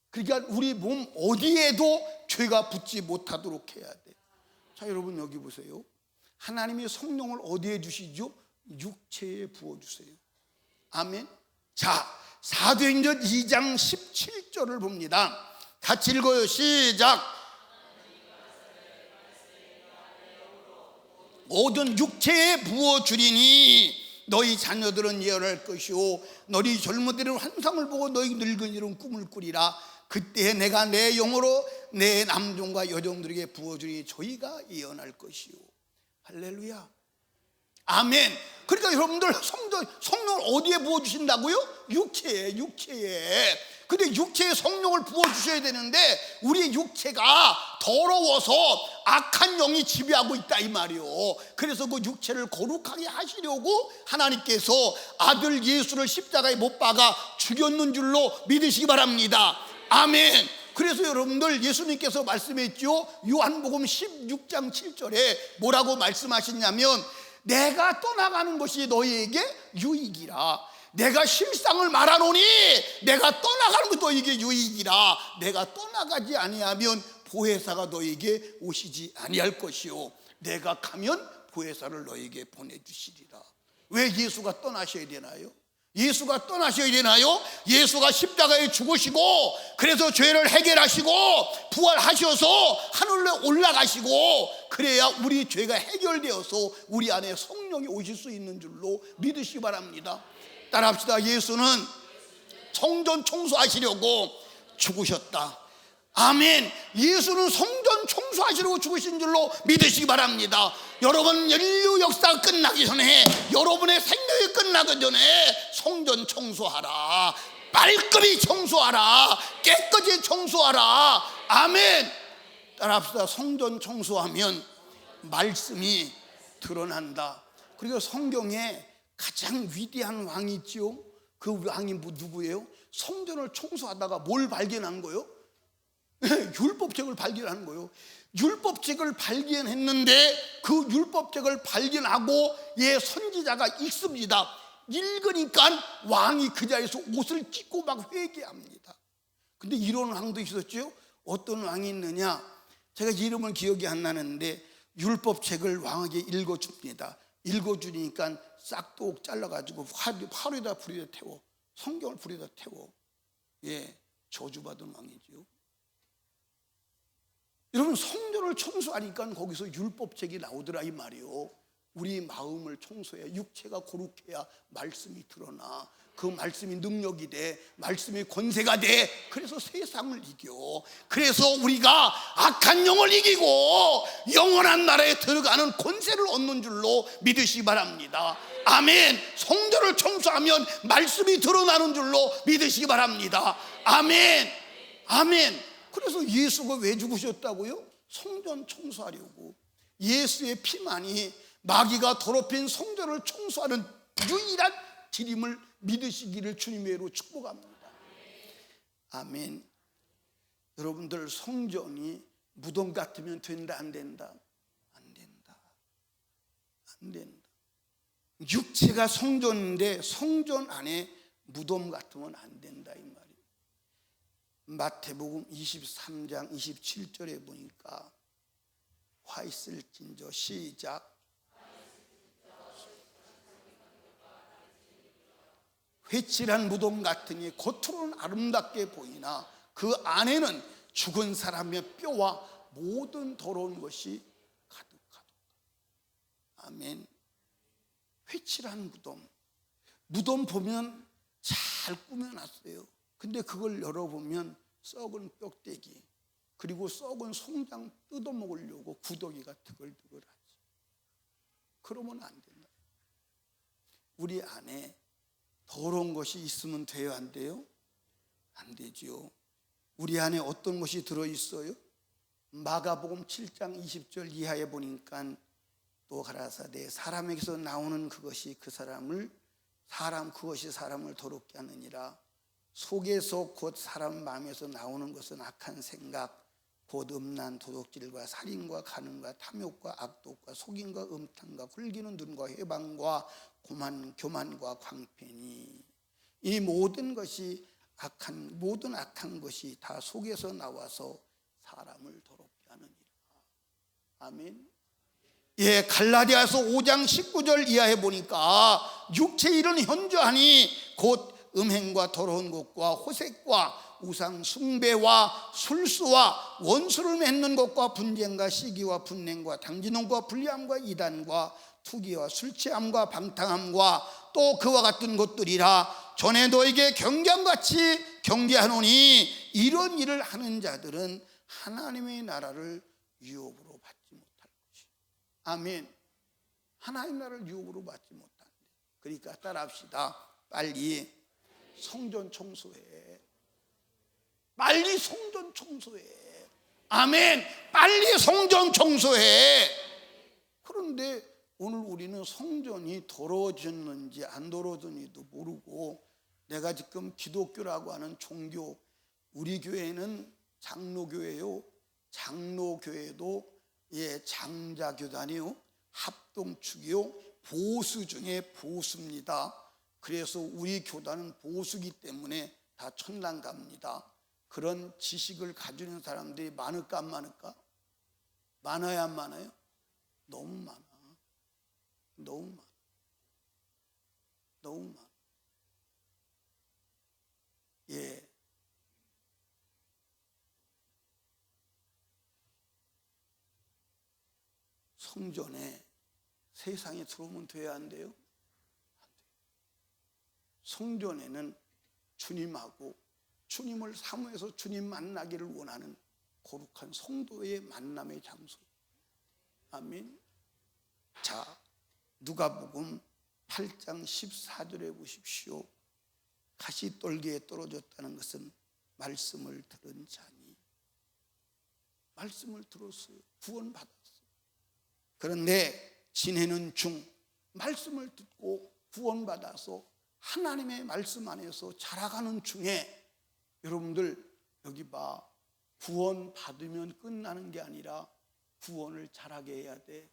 그러니까 우리 몸 어디에도 죄가 붙지 못하도록 해야 돼. 자, 여러분 여기 보세요. 하나님이 성령을 어디에 주시죠? 육체에 부어주세요. 아멘. 자, 사도행전 2장 17절을 봅니다. 같이 읽어요. 시작. 모든 육체에 부어주리니 너희 자녀들은 예언할 것이요 너희 젊은이들은 환상을 보고 너희 늙은이들은 꿈을 꾸리라. 그때 내가 내 영으로 내 남종과 여종들에게 부어주니 저희가 예언할 것이요. 할렐루야, 아멘. 그러니까 여러분들 성령을 어디에 부어주신다고요? 육체에. 근데 육체에 성령을 부어주셔야 되는데 우리 육체가 더러워서 악한 영이 지배하고 있다 이 말이요. 그래서 그 육체를 거룩하게 하시려고 하나님께서 아들 예수를 십자가에 못 박아 죽였는 줄로 믿으시기 바랍니다. 아멘. 그래서 여러분들 예수님께서 말씀했죠. 요한복음 16장 7절에 뭐라고 말씀하셨냐면, 내가 떠나가는 것이 너희에게 유익이라. 내가 실상을 말하노니 내가 떠나가는 것도 너희에게 유익이라. 내가 떠나가지 아니하면 보혜사가 너희에게 오시지 아니할 것이요 내가 가면 보혜사를 너희에게 보내주시리라. 왜 예수가 떠나셔야 되나요? 예수가 떠나셔야 되나요? 예수가 십자가에 죽으시고 그래서 죄를 해결하시고 부활하셔서 하늘로 올라가시고 그래야 우리 죄가 해결되어서 우리 안에 성령이 오실 수 있는 줄로 믿으시기 바랍니다. 따라합시다. 예수는 성전 청소하시려고 죽으셨다. 아멘. 예수는 성전 청소하시려고 죽으신 줄로 믿으시기 바랍니다. 여러분 인류 역사가 끝나기 전에, 여러분의 생명이 끝나기 전에 성전 청소하라. 말끔히 청소하라. 깨끗이 청소하라. 아멘. 따라합시다. 성전 청소하면 말씀이 드러난다. 그리고 성경에 가장 위대한 왕이 있지요. 그 왕이 누구예요? 성전을 청소하다가 뭘 발견한 거예요? 율법책을 발견한 거예요. 율법책을 발견했는데 그 율법책을 발견하고 선지자가 읽습니다. 읽으니까 왕이 그 자리에서 옷을 찢고 막 회개합니다. 근데 이런 왕도 있었죠. 어떤 왕이 있느냐, 제가 이름을 기억이 안 나는데 율법책을 왕에게 읽어줍니다. 읽어주니까 싹둑 잘라가지고 화로에다 불에다 태워, 성경을 불에다 태워. 저주받은 왕이지요. 여러분 성전을 청소하니까 거기서 율법책이 나오더라 이 말이요. 우리 마음을 청소해야, 육체가 거룩해야 말씀이 드러나. 그 말씀이 능력이 돼, 말씀이 권세가 돼. 그래서 세상을 이겨. 그래서 우리가 악한 영을 이기고 영원한 나라에 들어가는 권세를 얻는 줄로 믿으시기 바랍니다. 아멘. 성전을 청소하면 말씀이 드러나는 줄로 믿으시기 바랍니다. 아멘. 아멘. 그래서 예수가 왜 죽으셨다고요? 성전 청소하려고. 예수의 피만이 마귀가 더럽힌 성전을 청소하는 유일한 길임을 믿으시기를 주님의 이름으로 축복합니다. 아멘. 여러분들, 성전이 무덤 같으면 된다 안 된다? 안 된다. 안 된다. 육체가 성전인데 성전 안에 무덤 같으면 안 된다 이 말이에요. 마태복음 23장 27절에 보니까 화 있을진저, 시작. 회칠한 무덤 같으니 겉으로는 아름답게 보이나 그 안에는 죽은 사람의 뼈와 모든 더러운 것이 가득하다. 아멘. 회칠한 무덤 보면 잘 꾸며놨어요. 근데 그걸 열어보면 썩은 뼈대기, 그리고 썩은 송장 뜯어먹으려고 구더기가 드글드글하지. 그러면 안 된다. 우리 안에 더러운 것이 있으면 돼요, 안 돼요? 안 되죠. 우리 안에 어떤 것이 들어있어요? 마가복음 7장 20절 이하에 보니까 또 가라사대 사람에게서 나오는 그것이 그것이 사람을 더럽게 하느니라. 속에서 곧 사람 마음에서 나오는 것은 악한 생각, 곧 음란, 도둑질과 살인과 간음과 탐욕과 악독과 속임과 음탕과 굴기는 눈과 회방과 교만과 광패니 이 모든 악한 것이 다 속에서 나와서 사람을 더럽게 하느니라. 아멘. 예, 갈라디아서 5장 19절 이하에 보니까 육체 일은 현저하니 곧 음행과 더러운 것과 호색과 우상 숭배와 술수와 원수를 맺는 것과 분쟁과 시기와 분냉과 당진홍과 불리함과 이단과 투기와 술취함과 방탕함과 또 그와 같은 것들이라. 전에 너에게 경계함같이 경계하노니 이런 일을 하는 자들은 하나님의 나라를 유업으로 받지 못할 것이다. 아멘. 하나님 나라를 유업으로 받지 못한다. 그러니까 따라합시다. 빨리 성전 청소해. 빨리 성전 청소해. 아멘. 빨리 성전 청소해. 그런데 오늘 우리는 성전이 더러워졌는지 안 더러워졌는지도 모르고, 내가 지금 기독교라고 하는 종교, 우리 교회는 장로교회요. 장로교회도 장자교단이요, 합동축이요, 보수 중에 보수입니다. 그래서 우리 교단은 보수기 때문에 다 천당 갑니다. 그런 지식을 가지고 있는 사람들이 많을까 안 많을까? 많아야 안 많아요? 너무 많아. 너무 많아. 너무 많아. 예. 성전에 세상에 들어오면 돼야 안 돼요? 안 돼요. 성전에는 주님하고 주님을 사모해서 주님 만나기를 원하는 거룩한 성도의 만남의 장소. 아멘. 자, 누가복음 8장 14절에 보십시오. 가시떨기에 떨어졌다는 것은 말씀을 들은 자니. 말씀을 들었어요. 구원받았어요. 그런데 지내는 중 말씀을 듣고 구원받아서 하나님의 말씀 안에서 자라가는 중에, 여러분들 여기 봐, 구원받으면 끝나는 게 아니라 구원을 잘하게 해야 돼.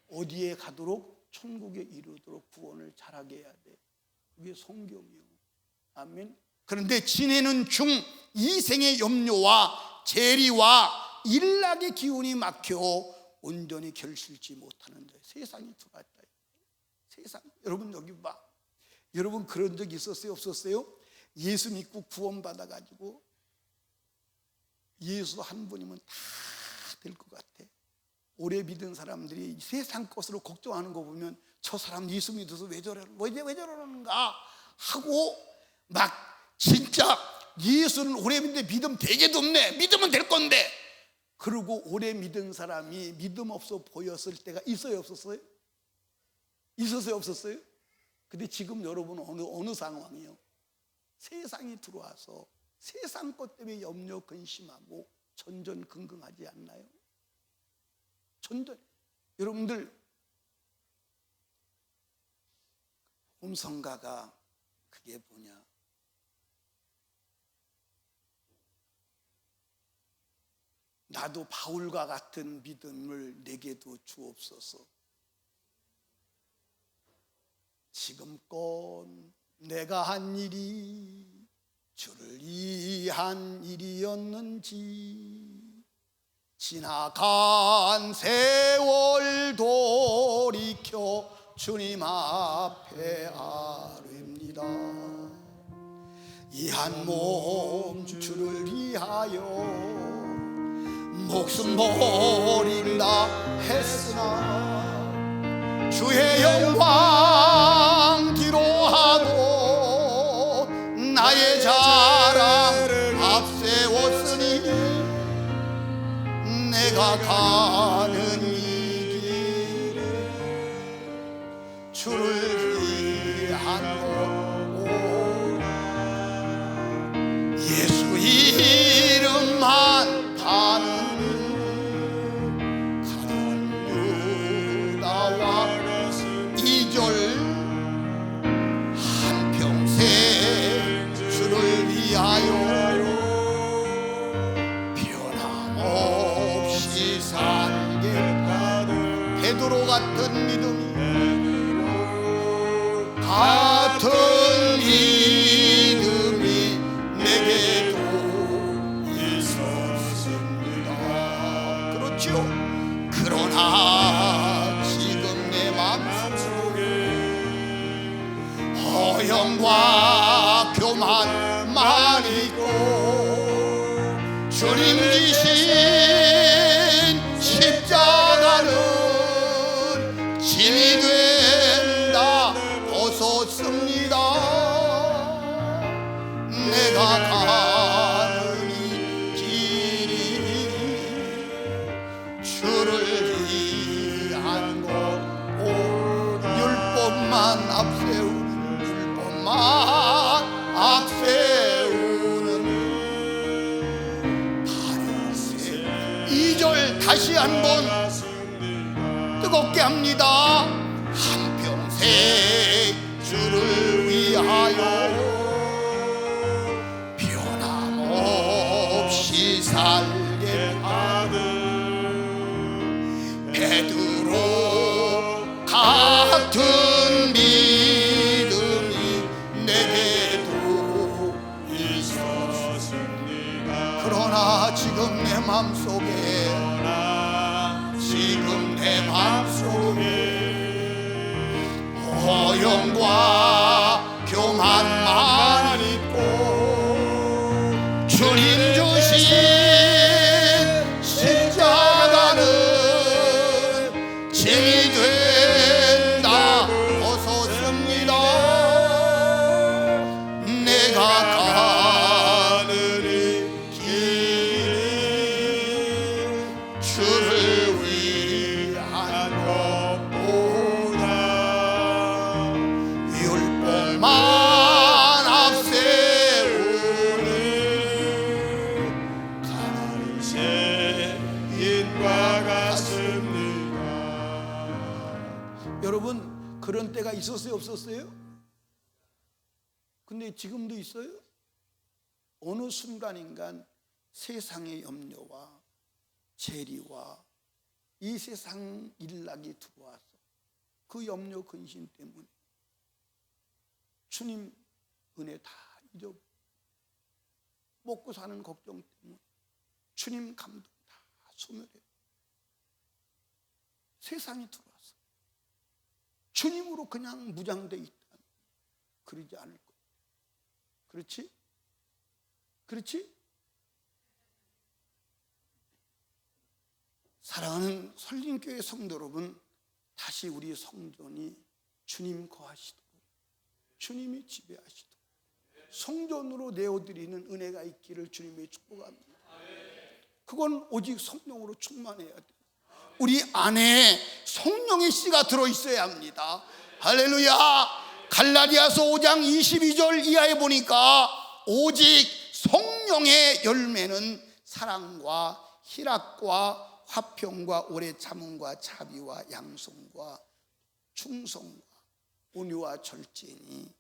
어디에 가도록? 천국에 이르도록 구원을 잘하게 해야 돼. 그게 성경이요. 아멘. 그런데 지내는 중 이생의 염려와 재리와 일락의 기운이 막혀 온전히 결실지 못하는 자, 세상이 들어왔다. 세상. 여러분 여기 봐. 여러분 그런 적 있었어요? 없었어요? 예수 믿고 구원받아가지고 예수 한 분이면 다 될 것 같아. 오래 믿은 사람들이 세상 것으로 걱정하는 거 보면 저 사람 예수 믿어서 왜 저러는가 하고 막 진짜 예수는 오래 믿는데 믿음 되게 없네. 믿으면 될 건데. 그리고 오래 믿은 사람이 믿음 없어 보였을 때가 있어요, 없었어요? 있었어요, 없었어요? 근데 지금 여러분은 어느 상황이에요? 세상이 들어와서 세상 것 때문에 염려 근심하고 전전긍긍하지 않나요? 여러분들 음성가가 그게 뭐냐? 나도 바울과 같은 믿음을 내게도 주옵소서. 지금껏 내가 한 일이 주를 위한 일이었는지 지나간 세월 돌이켜 주님 앞에 아뢰입니다. 이 한 몸 주를 위하여 목숨 버린다 했으나 주의 영광 기로하고 나의 자랑 앞세웠으니 내가 가는 이 길에 주를 위한 것 예수 이름만 파는 이절 한평생 주를 위하여 변함없이 살게 베드로 같은 믿음이 내게도 있었습니다. 그렇죠. 그러나 허영과 교만만 있고 주님 지신 십자가는 짐이 된다 벗었습니다. 내가 가는 이 길이 주를 위한 것 율법만 앞세우고 앞세우는 바리새 2절 다시 한번 뜨겁게 합니다. 한평생 주를 위하여 변함없이 살게 하는 베드로 같은 그러나 지금 내 맘속에 허영과 교만만 있고 주님 주신 십자가는 짐이 된다 벗었습니다. 내가 여러분 그런 때가 있었어요 없었어요? 근데 지금도 있어요? 어느 순간인간 세상의 염려와 재리와 이 세상 일락이 들어와서 그 염려 근심 때문에 주님 은혜 다 잊어 먹고 사는 걱정 때문에 주님 감동 다 소멸해 세상이 들어와서 주님으로 그냥 무장돼 있다 그러지 않을 거예요. 그렇지? 그렇지? 사랑하는 설림교회 성도 여러분, 다시 우리 성전이 주님 거하시도록 주님이 지배하시도록 성전으로 내어드리는 은혜가 있기를 주님의 축복합니다. 그건 오직 성령으로 충만해야 돼요. 우리 안에 성령의 씨가 들어있어야 합니다. 할렐루야. 갈라디아서 5장 22절 이하에 보니까 오직 성령의 열매는 사랑과 희락과 화평과 오래 참음과 자비와 양성과 충성과 온유와 절제니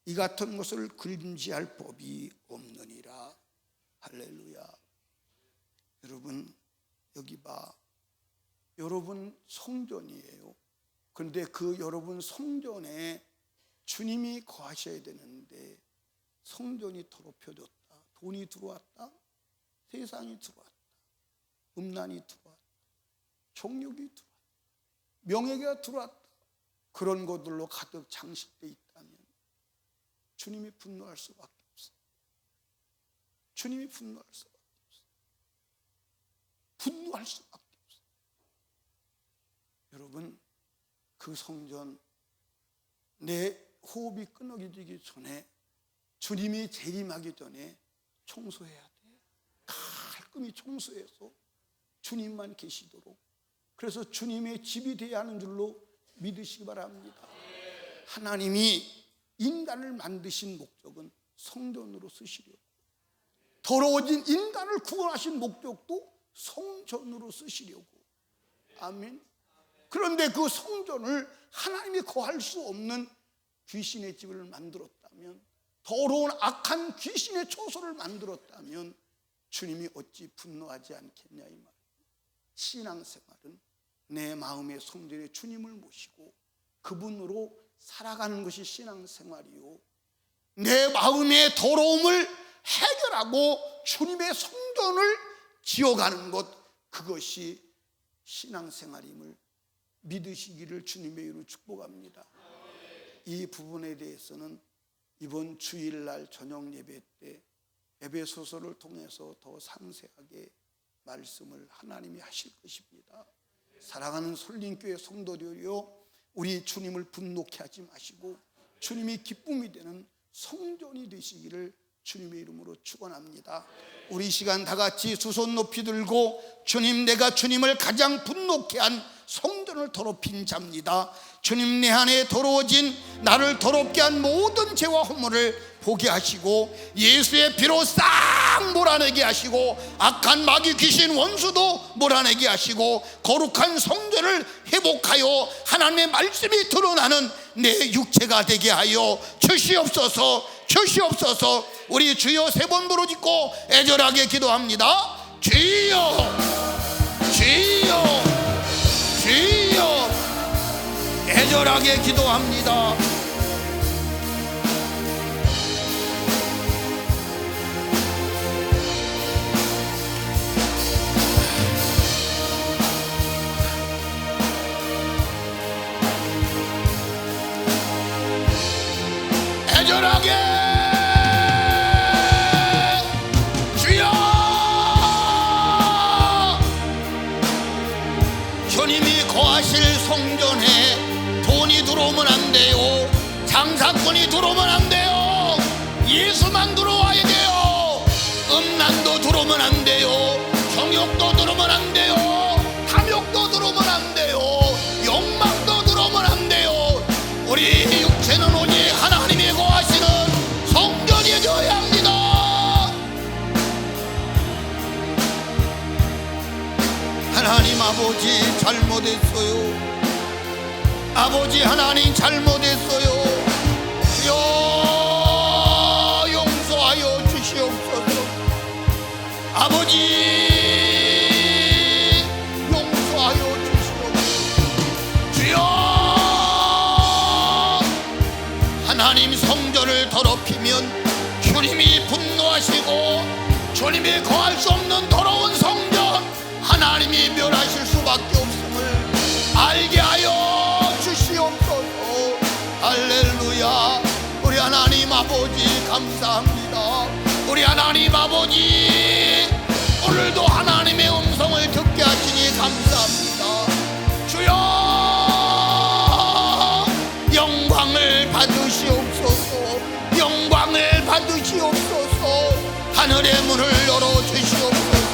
이 같은 것을 금지할 법이 없느니라. 할렐루야. 여러분 여기 봐. 여러분 성전이에요. 그런데 그 여러분 성전에 주님이 거하셔야 되는데 성전이 더럽혀졌다. 돈이 들어왔다. 세상이 들어왔다. 음란이 들어왔다. 정욕이 들어왔다. 명예가 들어왔다. 그런 것들로 가득 장식되어 있다면 주님이 분노할 수밖에 없어요. 주님이 분노할 수밖에 없어요. 분노할 수밖에 없어요. 여러분 그 성전 내 호흡이 끊어지기 전에 주님이 재림하기 전에 청소해야 돼. 깔끔히 청소해서 주님만 계시도록. 그래서 주님의 집이 되어야 하는 줄로 믿으시기 바랍니다. 하나님이 인간을 만드신 목적은 성전으로 쓰시려고, 더러워진 인간을 구원하신 목적도 성전으로 쓰시려고. 아멘. 그런데 그 성전을 하나님이 거할 수 없는 귀신의 집을 만들었다면, 더러운 악한 귀신의 처소를 만들었다면 주님이 어찌 분노하지 않겠냐 이 말이에요. 신앙생활은 내 마음의 성전에 주님을 모시고 그분으로 살아가는 것이 신앙생활이요, 내 마음의 더러움을 해결하고 주님의 성전을 지어가는 것, 그것이 신앙생활임을 믿으시기를 주님의 이름으로 축복합니다. 이 부분에 대해서는 이번 주일날 저녁 예배 때 에베소서를 통해서 더 상세하게 말씀을 하나님이 하실 것입니다. 사랑하는 설린교회 성도들이여, 우리 주님을 분노케 하지 마시고 주님이 기쁨이 되는 성전이 되시기를 주님의 이름으로 축원합니다. 우리 시간 다 같이 두 손 높이 들고, 주님, 내가 주님을 가장 분노케 한 성전을 더럽힌 자입니다. 주님, 내 안에 더러워진 나를 더럽게 한 모든 죄와 허물을 보게 하시고 예수의 피로 싹 몰아내게 하시고 악한 마귀 귀신 원수도 몰아내게 하시고 거룩한 성전을 회복하여 하나님의 말씀이 드러나는 내 육체가 되게 하여 주시옵소서, 주시옵소서. 우리 주여 세 번 부르짖고 애절하게 기도합니다. 주여, 주여, 주여. 애절하게 기도합니다. 애절하게 주여, 주님이 거하실 성전에 돈이 들어오면 안 돼요. 장사꾼이 들어오면 안 돼요. 예수만 들어와야 돼요. 음란도 들어오면 안 돼요. 정욕도 들어오면 안 돼요. 탐욕도 들어오면 안 돼요. 욕망도 들어오면 안 돼요. 우리 육체는 오직 하나님이 거하시는 성전이 되어야 합니다. 하나님 아버지 잘못했어요. 아버지 하나님 잘못했어요. 주여 용서하여 주시옵소서. 아버지 용서하여 주시옵소서. 주여, 하나님 성전을 더럽히면 주님이 분노하시고 주님이 거할 수 없는 더러운 성전 하나님이 멸하실 수밖에 없음을 알게 하여 주시옵소서. 할렐루야. 우리 하나님 아버지 감사합니다. 우리 하나님 아버지 오늘도 하나님의 음성을 듣게 하시니 감사합니다. 주여 영광을 받으시옵소서. 영광을 받으시옵소서. 하늘의 문을 열어주시옵소서.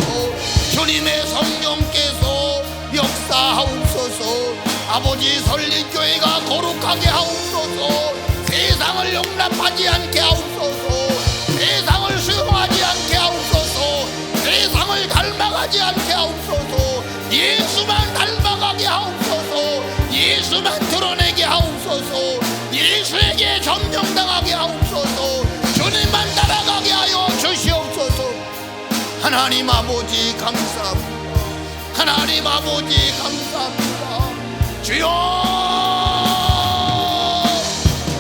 주님의 성령께서 역사하옵소서. 아버지 설린교회가 거룩하게 하옵소서. 세상을 용납하지 않게 하옵소서. 세상을 수용하지 않게 하옵소서. 세상을 닮아가지 않게 하옵소서. 예수만 닮아가게 하옵소서. 예수만 드러내게 하옵소서. 명당하게 하옵소서. 주님만 따라가게 하여 주시옵소서. 하나님 아버지 감사합니다. 하나님 아버지 감사합니다. 주여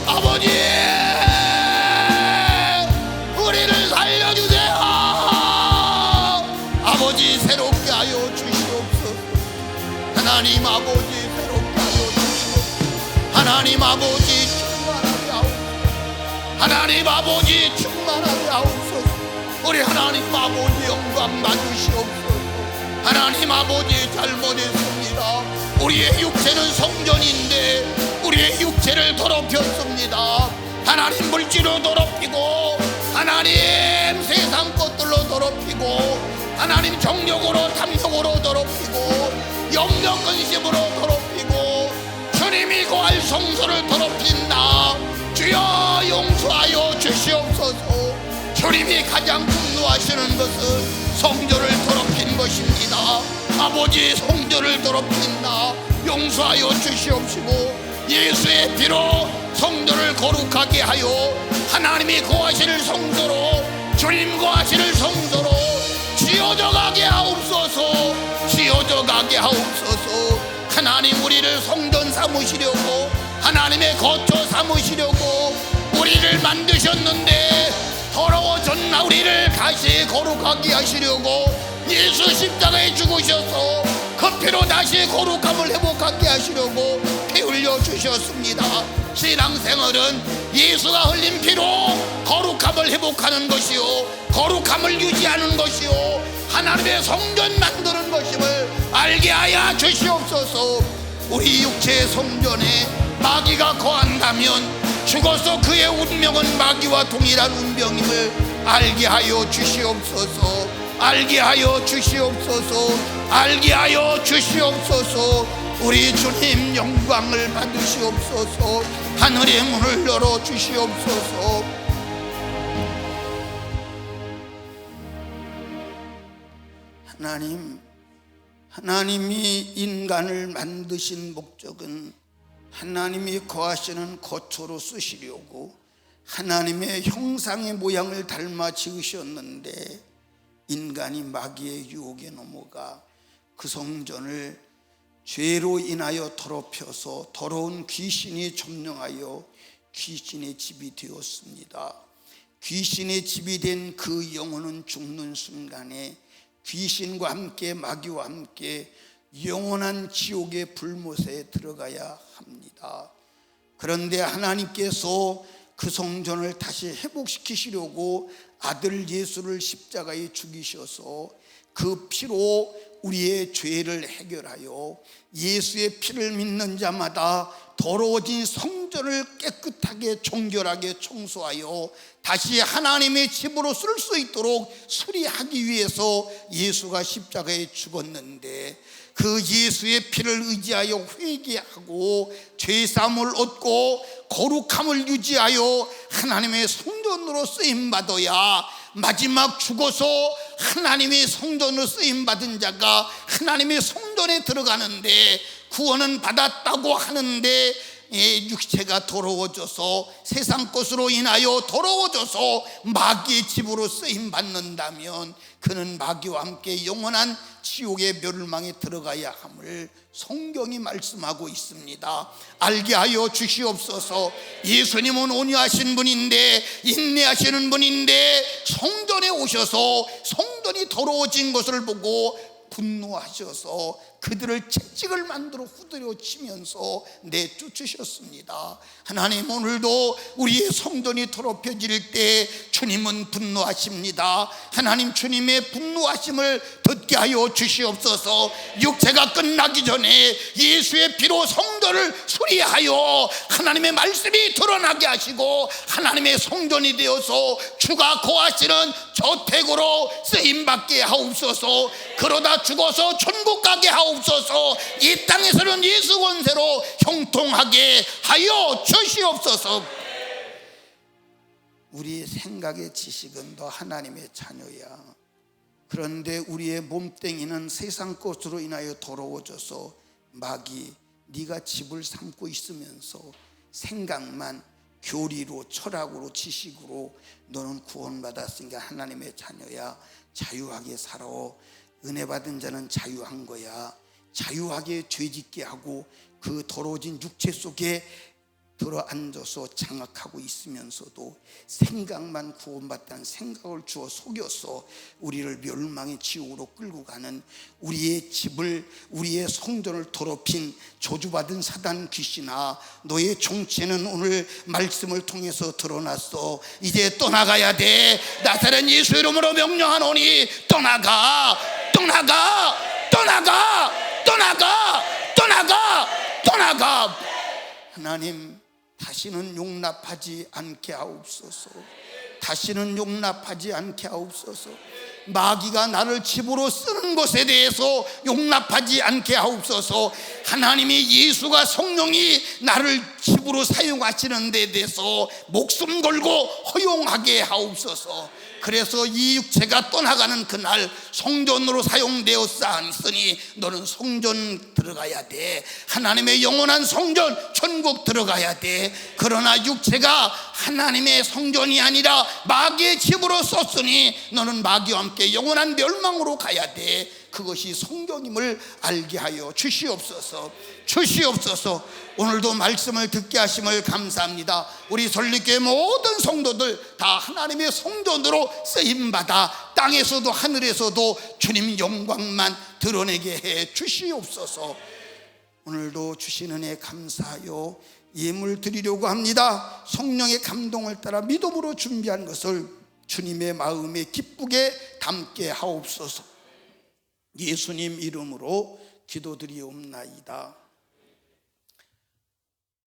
아버지 우리를 살려주세요. 아버지 새롭게 하여 주시옵소서. 하나님 아버지 새롭게 하여 주시옵소서. 하나님 아버지 충만하게 하옵소서. 하나님 아버지 충만하게 하옵소서. 우리 하나님 아버지 영광 받으시옵소서. 하나님 아버지 잘못했습니다. 우리의 육체는 성전인데 우리의 육체를 더럽혔습니다. 하나님 물질로 더럽히고 하나님 세상 것들로 더럽히고 하나님 정욕으로 탐욕으로 더럽히고 영적 근심으로 더럽히고 주님이 거할 성소를 더럽힌 나 주여 용서하여 주시옵소서. 주님이 가장 분노하시는 것은 성전을 더럽힌 것입니다. 아버지 성전을 더럽힌 나 용서하여 주시옵시고 예수의 피로 성전을 거룩하게 하여 하나님이 거하실 성소로 주님 거하실 성소로 지어져 가게 하옵소서. 지어져 가게 하옵소서. 하나님 우리를 성전 삼으시려고 하나님의 거처 삼으시려고 우리를 만드셨는데 더러워졌나 우리를 다시 거룩하게 하시려고 예수 십자가에 죽으셔서 그 피로 다시 거룩함을 회복하게 하시려고 피 흘려 주셨습니다. 신앙생활은 예수가 흘린 피로 거룩함을 회복하는 것이요 거룩함을 유지하는 것이요 하나님의 성전 만드는 것임을 알게 하여 주시옵소서. 우리 육체의 성전에 마귀가 거한다면 죽어서 그의 운명은 마귀와 동일한 운명임을 알게 하여 주시옵소서. 알게 하여 주시옵소서. 알게 하여 주시옵소서. 우리 주님 영광을 받으시옵소서. 하늘의 문을 열어 주시옵소서. 하나님이 인간을 만드신 목적은 하나님이 거하시는 거처로 쓰시려고 하나님의 형상의 모양을 닮아 지으셨는데 인간이 마귀의 유혹에 넘어가 그 성전을 죄로 인하여 더럽혀서 더러운 귀신이 점령하여 귀신의 집이 되었습니다. 귀신의 집이 된 그 영혼은 죽는 순간에 귀신과 함께 마귀와 함께 영원한 지옥의 불못에 들어가야 합니다. 그런데 하나님께서 그 성전을 다시 회복시키시려고 아들 예수를 십자가에 죽이셔서 그 피로 우리의 죄를 해결하여 예수의 피를 믿는 자마다 더러워진 성전을 깨끗하게 정결하게 청소하여 다시 하나님의 집으로 쓸 수 있도록 수리하기 위해서 예수가 십자가에 죽었는데 그 예수의 피를 의지하여 회개하고 죄사함을 얻고 거룩함을 유지하여 하나님의 성전으로 쓰임받아야 마지막 죽어서 하나님의 성전으로 쓰임받은 자가 하나님의 성전에 들어가는데 구원은 받았다고 하는데 육체가 더러워져서 세상 것으로 인하여 더러워져서 마귀의 집으로 쓰임받는다면 그는 마귀와 함께 영원한 지옥의 멸망에 들어가야 함을 성경이 말씀하고 있습니다. 알게 하여 주시옵소서. 예수님은 온유하신 분인데 인내하시는 분인데 성전에 오셔서 성전이 더러워진 것을 보고 분노하셔서 그들을 채찍을 만들어 후드려 치면서 내쫓으셨습니다. 하나님 오늘도 우리의 성전이 더럽혀질 때 주님은 분노하십니다. 하나님 주님의 분노하심을 듣게 하여 주시옵소서. 육체가 끝나기 전에 예수의 피로 성전을 수리하여 하나님의 말씀이 드러나게 하시고 하나님의 성전이 되어서 주가 거하시는 저택으로 쓰임받게 하옵소서. 그러다 죽어서 천국 가게 하옵소서. 이 땅에서는 예수 권세로 형통하게 하여 주시옵소서. 우리의 생각의 지식은 더 하나님의 자녀야. 그런데 우리의 몸뚱이는 세상 것으로 인하여 더러워져서 마귀 네가 집을 삼고 있으면서 생각만 교리로, 철학으로, 지식으로 너는 구원받았으니까 하나님의 자녀야. 자유하게 살아. 은혜 받은 자는 자유한 거야. 자유하게 죄짓게 하고 그 더러워진 육체 속에 들어앉아서 장악하고 있으면서도 생각만 구원받다는 생각을 주어 속여서 우리를 멸망의 지옥으로 끌고 가는, 우리의 집을, 우리의 성전을 더럽힌 저주받은 사단 귀신아, 너의 정체는 오늘 말씀을 통해서 드러났어. 이제 떠나가야 돼. 나사렛 예수 이름으로 명령하노니 떠나가, 떠나가, 떠나가, 떠나가, 떠나가, 떠나가. 하나님, 다시는 용납하지 않게 하옵소서. 다시는 용납하지 않게 하옵소서. 마귀가 나를 집으로 쓰는 것에 대해서 용납하지 않게 하옵소서. 하나님이, 예수가, 성령이 나를 집으로 사용하시는 데 대해서 목숨 걸고 허용하게 하옵소서. 그래서 이 육체가 떠나가는 그날 성전으로 사용되었으니 너는 성전 들어가야 돼. 하나님의 영원한 성전, 천국 들어가야 돼. 그러나 육체가 하나님의 성전이 아니라 마귀의 집으로 썼으니 너는 마귀와 함께 영원한 멸망으로 가야 돼. 그것이 성경임을 알게 하여 주시옵소서. 주시옵소서. 오늘도 말씀을 듣게 하심을 감사합니다. 우리 설립교회 모든 성도들 다 하나님의 성전으로 쓰임받아 땅에서도 하늘에서도 주님 영광만 드러내게 해 주시옵소서. 오늘도 주신 은혜 감사하여 예물 드리려고 합니다. 성령의 감동을 따라 믿음으로 준비한 것을 주님의 마음에 기쁘게 담게 하옵소서. 예수님 이름으로 기도드리옵나이다.